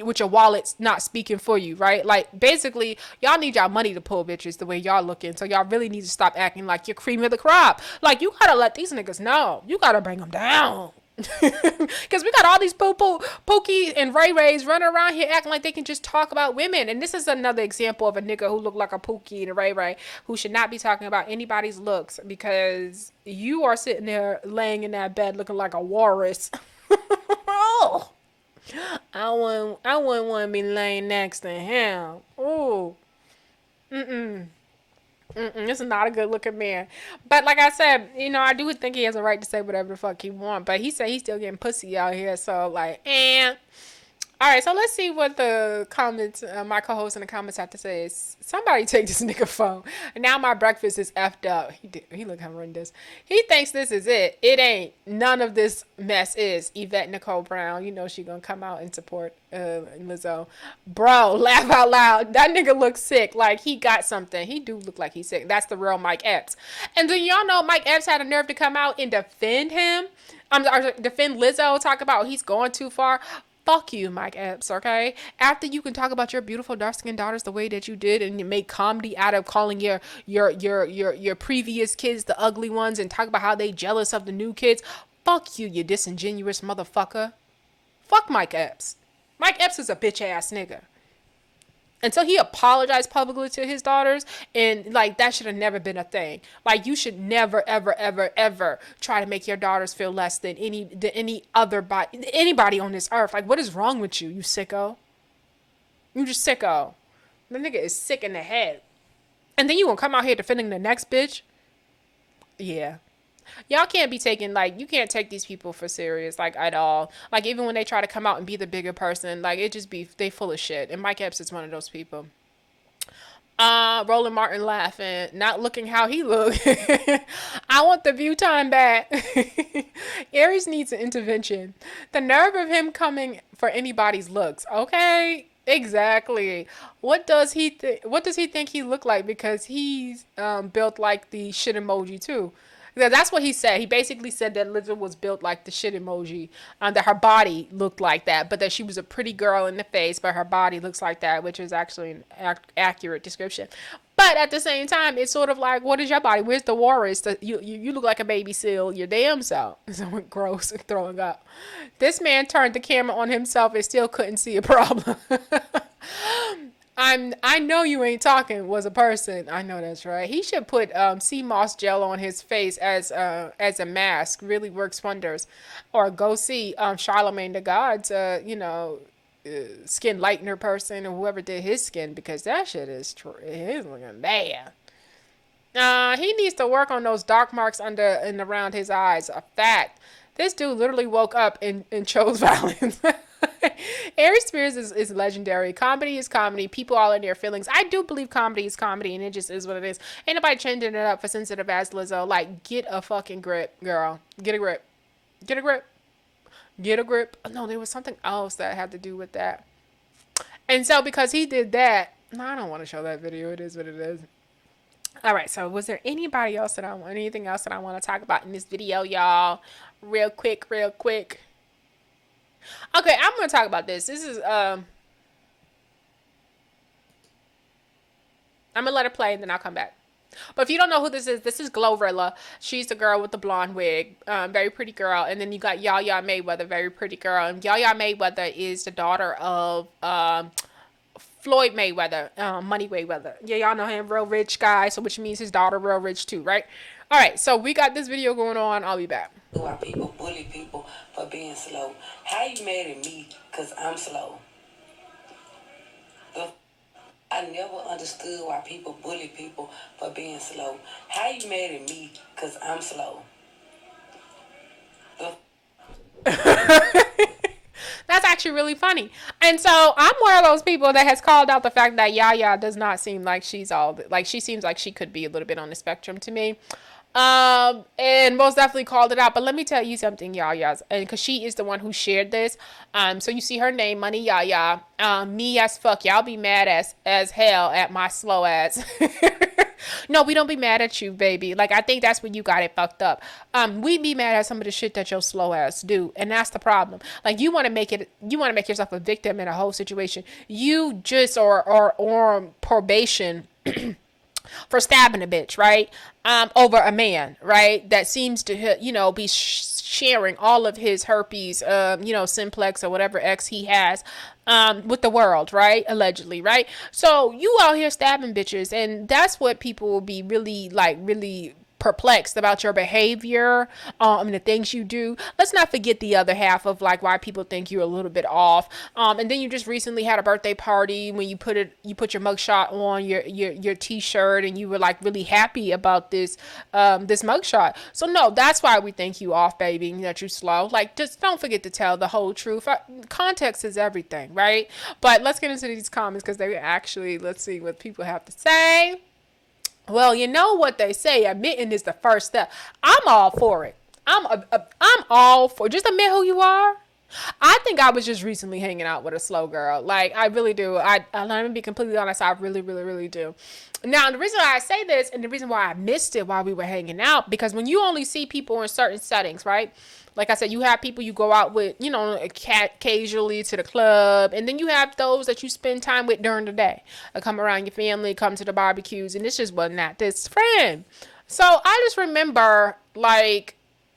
with your wallets not speaking for you, right? Like, basically, y'all need y'all money to pull bitches the way y'all looking. So y'all really need to stop acting like you're cream of the crop. Like, you gotta let these niggas know. You gotta bring them down. Because we got all these Pookie and Ray Rays running around here acting like they can just talk about women. And this is another example of a nigga who looked like a Pookie and a Ray Ray who should not be talking about anybody's looks, because you are sitting there laying in that bed looking like a walrus. Oh, I wouldn't want to be laying next to him. Oh, this is not a good looking man. But like I said, I do think he has a right to say whatever the fuck he want. But he said he's still getting pussy out here. So like, all right, so let's see what the comments, my co-host in the comments have to say. Somebody take this nigga phone. And now my breakfast is effed up. He look horrendous. He thinks this is it. It ain't. None of this mess is. Yvette Nicole Brown, she gonna come out and support Lizzo. Bro, laugh out loud. That nigga looks sick. Like he got something. He do look like he's sick. That's the real Mike Epps. And then y'all know Mike Epps had a nerve to come out and defend him. Defend Lizzo. Talk about he's going too far. Fuck you, Mike Epps, okay? After you can talk about your beautiful dark-skinned daughters the way that you did, and you make comedy out of calling your previous kids the ugly ones, and talk about how they jealous of the new kids. Fuck you, you disingenuous motherfucker. Fuck Mike Epps. Mike Epps is a bitch-ass nigga. Until he apologized publicly to his daughters, and like that should have never been a thing. Like you should never, ever, ever, ever try to make your daughters feel less than anybody on this earth. Like, what is wrong with you, you sicko? You just sicko. The nigga is sick in the head. And then you gonna come out here defending the next bitch? Yeah. Y'all can't be taking, like, you can't take these people for serious, like, at all. Like, even when they try to come out and be the bigger person, like, it just be, they full of shit. And Mike Epps is one of those people. Roland Martin laughing, not looking how he looked. I want the view time back. Aries needs an intervention. The nerve of him coming for anybody's looks. Okay, exactly. What does he think he looked like? Because he's built like the shit emoji too. Yeah, that's what he said. He basically said that Lizzo was built like the shit emoji, that her body looked like that, but that she was a pretty girl in the face, but her body looks like that, which is actually an accurate description. But at the same time, it's sort of like, what is your body? Where's the walrus? You look like a baby seal, your damn self. Someone gross and throwing up. This man turned the camera on himself and still couldn't see a problem. I know you ain't talking was a person. I know that's right. He should put sea moss gel on his face as a mask. Really works wonders. Or go see Charlemagne the God's skin lightener person, or whoever did his skin, because that shit is he's looking bad. He needs to work on those dark marks under and around his eyes. A fact. This dude literally woke up and chose violence. Aries Spears is legendary. Comedy is comedy. People all in their feelings. I do believe comedy is comedy, and it just is what it is. Ain't nobody changing it up for sensitive ass Lizzo. Like, get a fucking grip, girl. Get a grip. Get a grip. Get a grip. Oh, no, there was something else that had to do with that. And so because he did that, no, I don't want to show that video. It is what it is. All right, so was there anything else that I want to talk about in this video, y'all? Real quick. Okay, I'm going to talk about this. This is, I'm going to let her play and then I'll come back. But if you don't know who this is Glorilla. She's the girl with the blonde wig. Very pretty girl. And then you got YaYa Mayweather, very pretty girl. And YaYa Mayweather is the daughter of Floyd Mayweather, Money Mayweather. Yeah, y'all know him, real rich guy, so which means his daughter real rich too, right? All right, so we got this video going on. I'll be back. Why people bully people for being slow? How you mad at me because I'm slow? I never understood why people bully people for being slow. How you mad at me because I'm slow? That's actually really funny. And so I'm one of those people that has called out the fact that YaYa does not seem like she's all, like, she seems like she could be a little bit on the spectrum to me. And most definitely called it out. But let me tell you something, YaYa's, and because she is the one who shared this. So you see her name, Money YaYa. Me as fuck. Y'all be mad as hell at my slow ass. No, we don't be mad at you, baby. Like, I think that's when you got it fucked up. We be mad at some of the shit that your slow ass do, and that's the problem. Like, you want to make yourself a victim in a whole situation. You just are on probation for stabbing a bitch, right? Over a man, right? That seems to, be sharing all of his herpes, simplex or whatever X he has, with the world, right? Allegedly, right? So you out here stabbing bitches, and that's what people will be really perplexed about your behavior, and the things you do. Let's not forget the other half of like why people think you're a little bit off. And then you just recently had a birthday party when you put your mugshot on your t-shirt, and you were like really happy about this mugshot. So no, that's why we think you off, baby, that you slow. Like, just don't forget to tell the whole truth. Context is everything, right? But let's get into these comments because let's see what people have to say. Well, you know what they say, admitting is the first step. I'm all for it. I'm all for it. Just admit who you are. I think I was just recently hanging out with a slow girl. Like, I really do. Let me be completely honest. I really, really, really do. Now, the reason why I say this and the reason why I missed it while we were hanging out, because when you only see people in certain settings, right? Like I said, you have people you go out with, occasionally to the club. And then you have those that you spend time with during the day. Come around your family, come to the barbecues. And this just wasn't that this friend. So I just remember, like,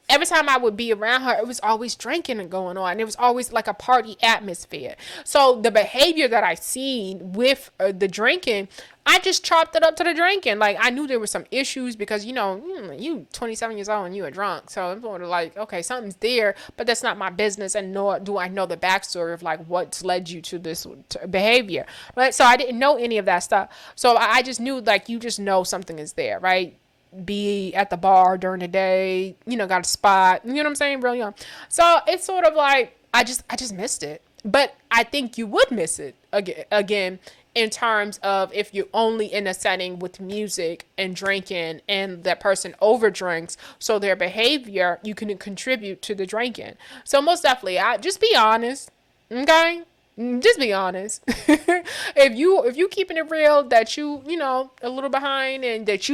every time I would be around her, it was always drinking and going on. It was always like a party atmosphere. So the behavior that I seen with the drinking, I just chopped it up to the drinking. Like, I knew there were some issues because, you 27 years old and you were drunk. So I'm sort of like, okay, something's there, but that's not my business. And nor do I know the backstory of like what's led you to this behavior. Right. So I didn't know any of that stuff. So I just knew, like, you just know something is there. Right. be at the bar during the day, got a spot, you know what I'm saying, real young. So it's sort of like I just missed it. But I think you would miss it again in terms of if you're only in a setting with music and drinking and that person over drinks, so their behavior, you can contribute to the drinking. So most definitely, I just be honest, okay? Just be honest. If you keeping it real that a little behind and that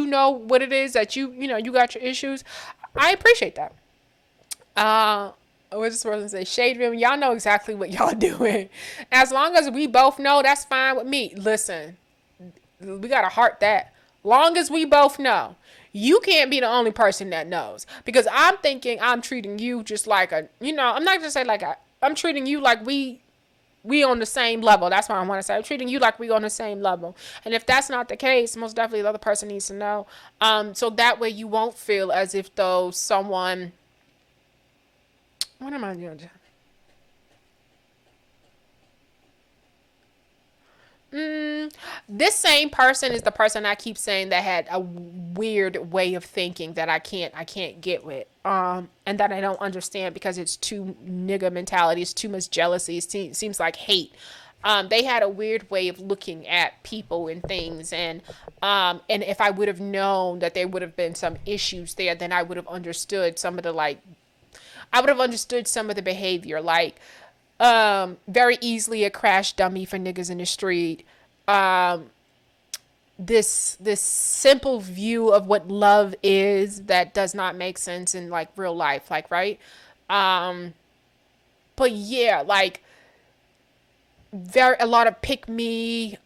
what it is that you got your issues, I appreciate that. I was just supposed to say shade room. Y'all know exactly what y'all doing. As long as we both know, that's fine with me. Listen, we gotta heart that. Long as we both know. You can't be the only person that knows. Because I'm thinking I'm treating you just like I'm not gonna say I'm treating you like we on the same level. That's what I want to say. I'm treating you like we on the same level. And if that's not the case, most definitely the other person needs to know. So that way you won't feel as if though someone, what am I doing? This same person is the person I keep saying that had a weird way of thinking that I can't get with. And that I don't understand because it's too nigga mentality, it's too much jealousy, it seems like hate. They had a weird way of looking at people and things, and if I would have known that there would have been some issues there, then I would have understood some of the behavior, like very easily a crash dummy for niggas in the street. This simple view of what love is that does not make sense in like real life, like, right? But yeah, like a lot of pick me,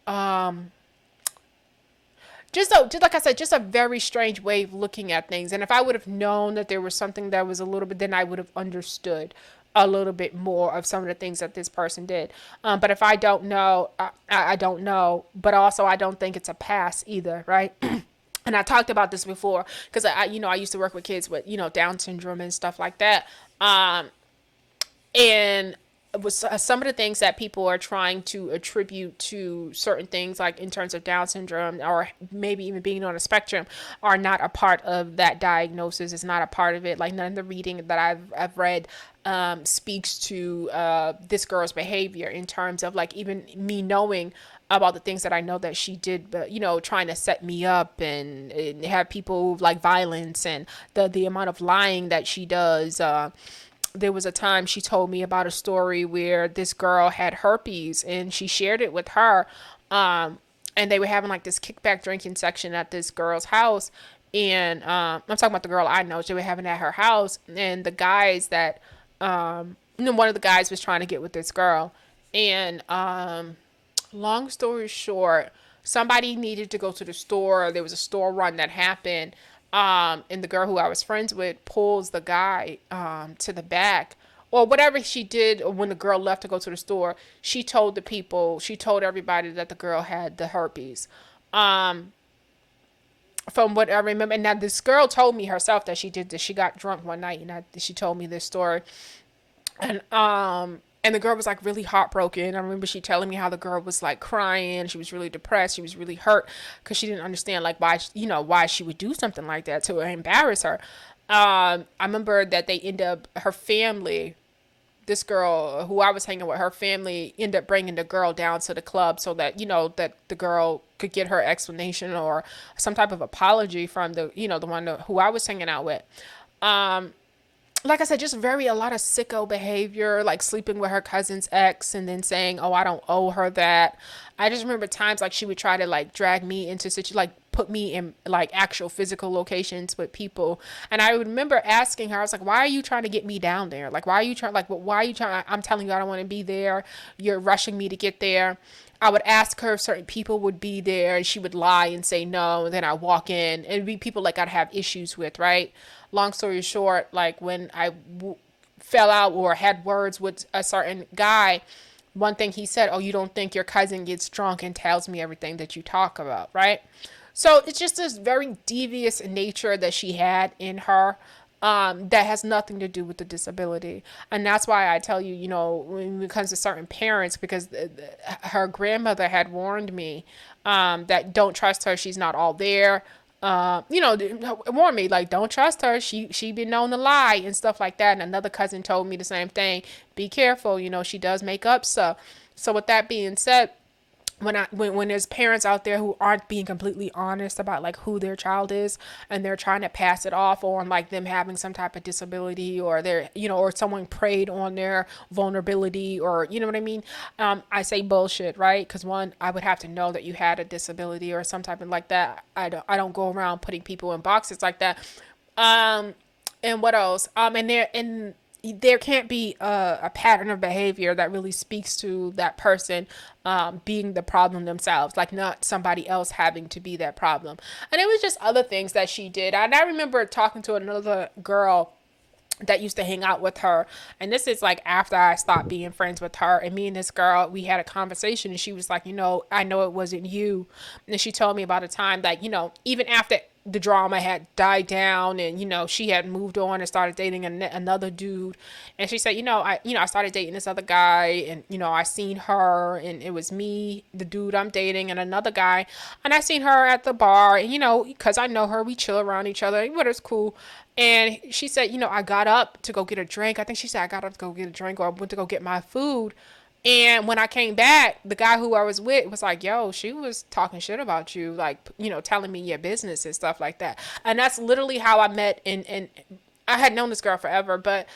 just like I said, just a very strange way of looking at things. And if I would have known that there was something that was a little bit, then I would have understood a little bit more of some of the things that this person did. But if I don't know, I don't know. But also, I don't think it's a pass either, right? And I talked about this before because I used to work with kids with Down syndrome and stuff like that. And it was some of the things that people are trying to attribute to certain things, like in terms of Down syndrome or maybe even being on a spectrum, are not a part of that diagnosis. It's not a part of it. Like none of the reading that I've read speaks to this girl's behavior in terms of like even me knowing about the things that I know that she did, but trying to set me up and have people like violence and the amount of lying that she does. There was a time she told me about a story where this girl had herpes and she shared it with her. And they were having like this kickback drinking section at this girl's house. And I'm talking about the girl I know. They were having at her house. And the guys that, one of the guys was trying to get with this girl. And long story short, somebody needed to go to the store. There was a store run that happened. And the girl who I was friends with pulls the guy to the back, or whatever she did. When the girl left to go to the store, she told everybody that the girl had the herpes. From what I remember, and now this girl told me herself that she did this. She got drunk one night and she told me this story, and the girl was like really heartbroken. I remember she telling me how the girl was like crying. She was really depressed. She was really hurt because she didn't understand like why she would do something like that to embarrass her. I remember that her family, this girl who I was hanging with, her family ended up bringing the girl down to the club so that, that the girl could get her explanation or some type of apology from the one who I was hanging out with. Like I said, just a lot of sicko behavior, like sleeping with her cousin's ex and then saying, oh, I don't owe her that. I just remember times like she would try to like drag me into like put me in like actual physical locations with people. And I remember asking her, I was like, why are you trying to get me down there? Like, why are you trying, I'm telling you, I don't want to be there. You're rushing me to get there. I would ask her if certain people would be there and she would lie and say no. And then I walk in and it'd be people like I'd have issues with, right? Long story short, like when I fell out or had words with a certain guy, one thing he said, oh, you don't think your cousin gets drunk and tells me everything that you talk about, right? So it's just this very devious nature that she had in her that has nothing to do with the disability. And that's why I tell you, when it comes to certain parents, because her grandmother had warned me that don't trust her. She's not all there. warned me like, don't trust her. She been known to lie and stuff like that. And another cousin told me the same thing. Be careful. She does make up stuff. So with that being said, when there's parents out there who aren't being completely honest about like who their child is, and they're trying to pass it off on like them having some type of disability, or they're or someone preyed on their vulnerability, or you know what I mean, I say bullshit, right? Because one, I would have to know that you had a disability or some type of like that. I don't go around putting people in boxes like that. And what else? There can't be a pattern of behavior that really speaks to that person being the problem themselves, like not somebody else having to be that problem. And it was just other things that she did. And I remember talking to another girl that used to hang out with her, and this is like after I stopped being friends with her, and me and this girl, we had a conversation, and she was like, I know it wasn't you. And she told me about a time that, even after the drama had died down, and she had moved on and started dating another dude, and she said, I started dating this other guy, and I seen her, and it was me, the dude I'm dating, and another guy, and I seen her at the bar, and because I know her, we chill around each other, but it's cool. And she said, I got up to go get a drink. I think she said I got up to go get a drink, or I went to go get my food. And when I came back, the guy who I was with was like, yo, she was talking shit about you, like, telling me your business and stuff like that. And that's literally how I met. And I had known this girl forever, but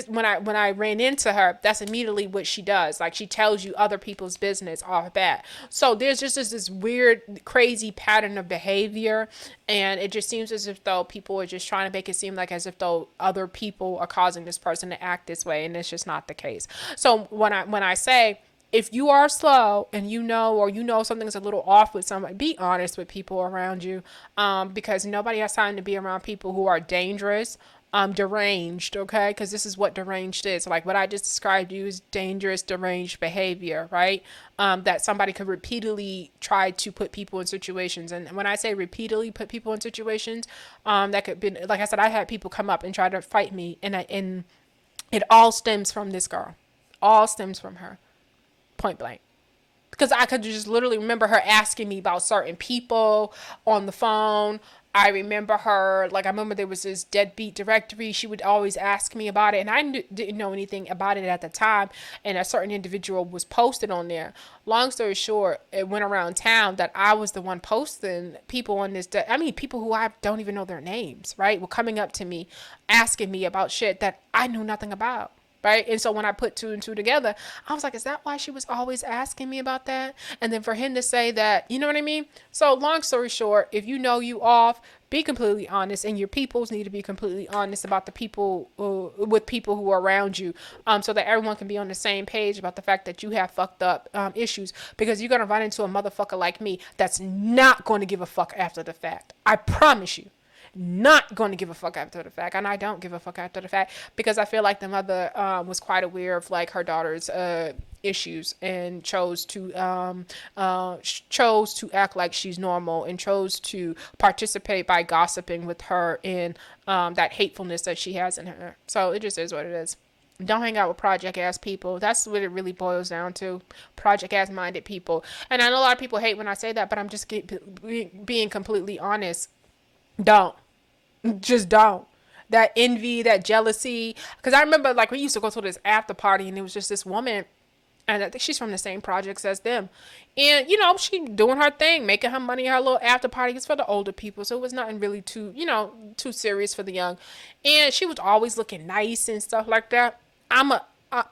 when I ran into her, that's immediately what she does. Like, she tells you other people's business off bat. So there's just this weird, crazy pattern of behavior, and it just seems as if though people are just trying to make it seem like as if though other people are causing this person to act this way, and it's just not the case. So when I say, if you are slow and you know something's a little off with somebody, be honest with people around you, because nobody has time to be around people who are dangerous, deranged, okay? Because this is what deranged is. Like what I just described to you is dangerous, deranged behavior, right? That somebody could repeatedly try to put people in situations. And when I say repeatedly put people in situations, that could be, like I said, I had people come up and try to fight me, and it all stems from this girl. All stems from her. Point blank. Because I could just literally remember her asking me about certain people on the phone. I remember her, like, I remember there was this deadbeat directory. She would always ask me about it, and I didn't know anything about it at the time, and a certain individual was posted on there. Long story short, it went around town that I was the one posting people on this. People who I don't even know their names, right, were coming up to me, asking me about shit that I knew nothing about. Right. And so when I put two and two together, I was like, is that why she was always asking me about that? And then for him to say that, you know what I mean? So long story short, if you know you off, be completely honest, and your peoples need to be completely honest about the people with people who are around you, so that everyone can be on the same page about the fact that you have fucked up issues, because you're going to run into a motherfucker like me that's not going to give a fuck after the fact. I promise you. Not going to give a fuck after the fact, and I don't give a fuck after the fact, because I feel like the mother was quite aware of like her daughter's issues, and chose to act like she's normal, and chose to participate by gossiping with her in that hatefulness that she has in her. So it just is what it is. Don't hang out with project ass people. That's what it really boils down to. Project ass minded people. And I know a lot of people hate when I say that, but I'm just being completely honest. Just don't. That envy, that jealousy. Because I remember, like, we used to go to this after party, and it was just this woman, and I think she's from the same projects as them. And, she doing her thing, making her money, her little after party. It's for the older people, so it was nothing really too serious for the young. And she was always looking nice and stuff like that. I'm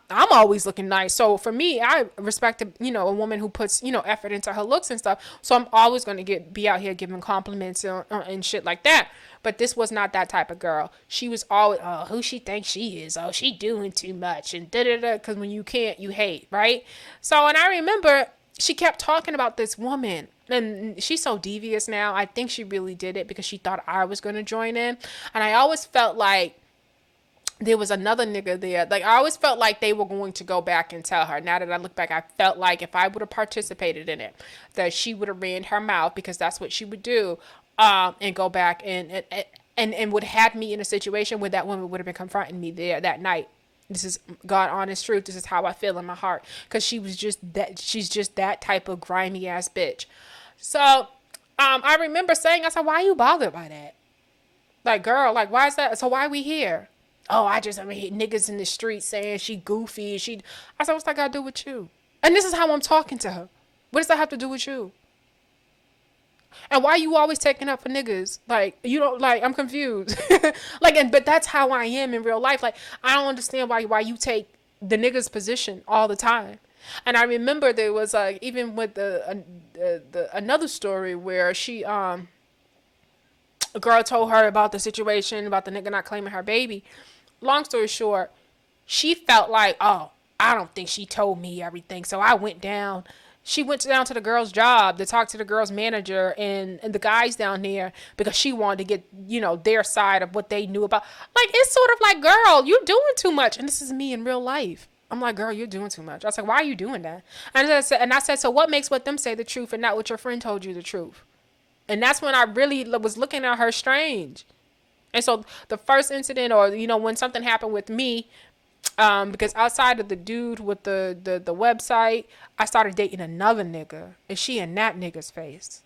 always looking nice. So for me, I respect a woman who puts, effort into her looks and stuff. So I'm always going to be out here giving compliments and shit like that. But this was not that type of girl. She was always, who she thinks she is. Oh, she doing too much and da-da-da. Because when you can't, you hate, right? So, and I remember she kept talking about this woman. And she's so devious now. I think she really did it because she thought I was going to join in. And I always felt like there was another nigga there. Like, I always felt like they were going to go back and tell her. Now that I look back, I felt like if I would have participated in it, that she would have ran her mouth, because that's what she would do, and go back and would have me in a situation where that woman would have been confronting me there that night. This is God honest truth. This is how I feel in my heart, because she's just that type of grimy ass bitch. So I remember saying, I said, why are you bothered by that? Like, girl, like, why is that? So why are we here? Oh, I mean, niggas in the street saying she goofy. I said, what's that got to do with you? And this is how I'm talking to her. What does that have to do with you? And why you always taking up for niggas? Like, you don't, like, I'm confused. Like, but that's how I am in real life. Like, I don't understand why you take the niggas position all the time. And I remember there was even with the another story where a girl told her about the situation about the nigga not claiming her baby. Long story short, she felt like, oh, I don't think she told me everything. So I went down. She went down to the girl's job to talk to the girl's manager and the guys down there because she wanted to get, their side of what they knew about. Like, it's sort of like, girl, you're doing too much. And this is me in real life. I'm like, girl, you're doing too much. I was like, why are you doing that? And I said, so what makes what them say the truth and not what your friend told you the truth? And that's when I really was looking at her strange. And so the first incident, or, when something happened with me, because outside of the dude with the website, I started dating another nigga, and she in that nigga's face.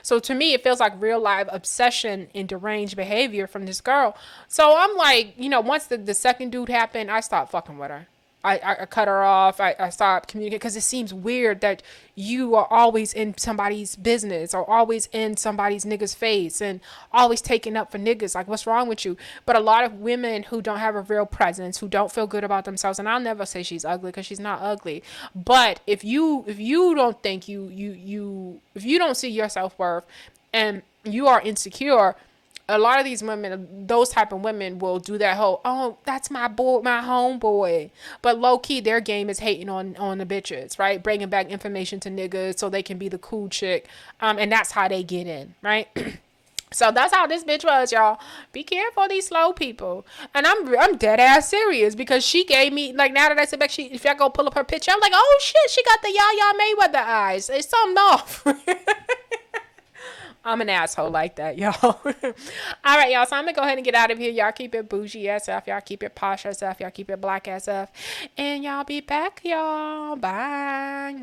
So to me, it feels like real life obsession and deranged behavior from this girl. So I'm like, once the second dude happened, I stopped fucking with her. I cut her off. I stopped communicating because it seems weird that you are always in somebody's business or always in somebody's nigga's face and always taking up for niggas. Like, what's wrong with you? But a lot of women who don't have a real presence, who don't feel good about themselves, and I'll never say she's ugly because she's not ugly. But if you don't think if you don't see your self-worth and you are insecure, a lot of these women, those type of women will do that whole, oh, that's my boy, my homeboy. But low key, their game is hating on the bitches, right? Bringing back information to niggas so they can be the cool chick. And that's how they get in, right? So that's how this bitch was, y'all. Be careful of these slow people. And I'm dead ass serious because she gave me, like, now that I sit back, if y'all go pull up her picture, I'm like, oh shit, she got the YaYa Mayweather eyes. It's something off. I'm an asshole like that, y'all. All right, y'all. So I'm going to go ahead and get out of here. Y'all keep it bougie SF. Y'all keep it posh SF. Y'all keep it black SF. And y'all be back, y'all. Bye.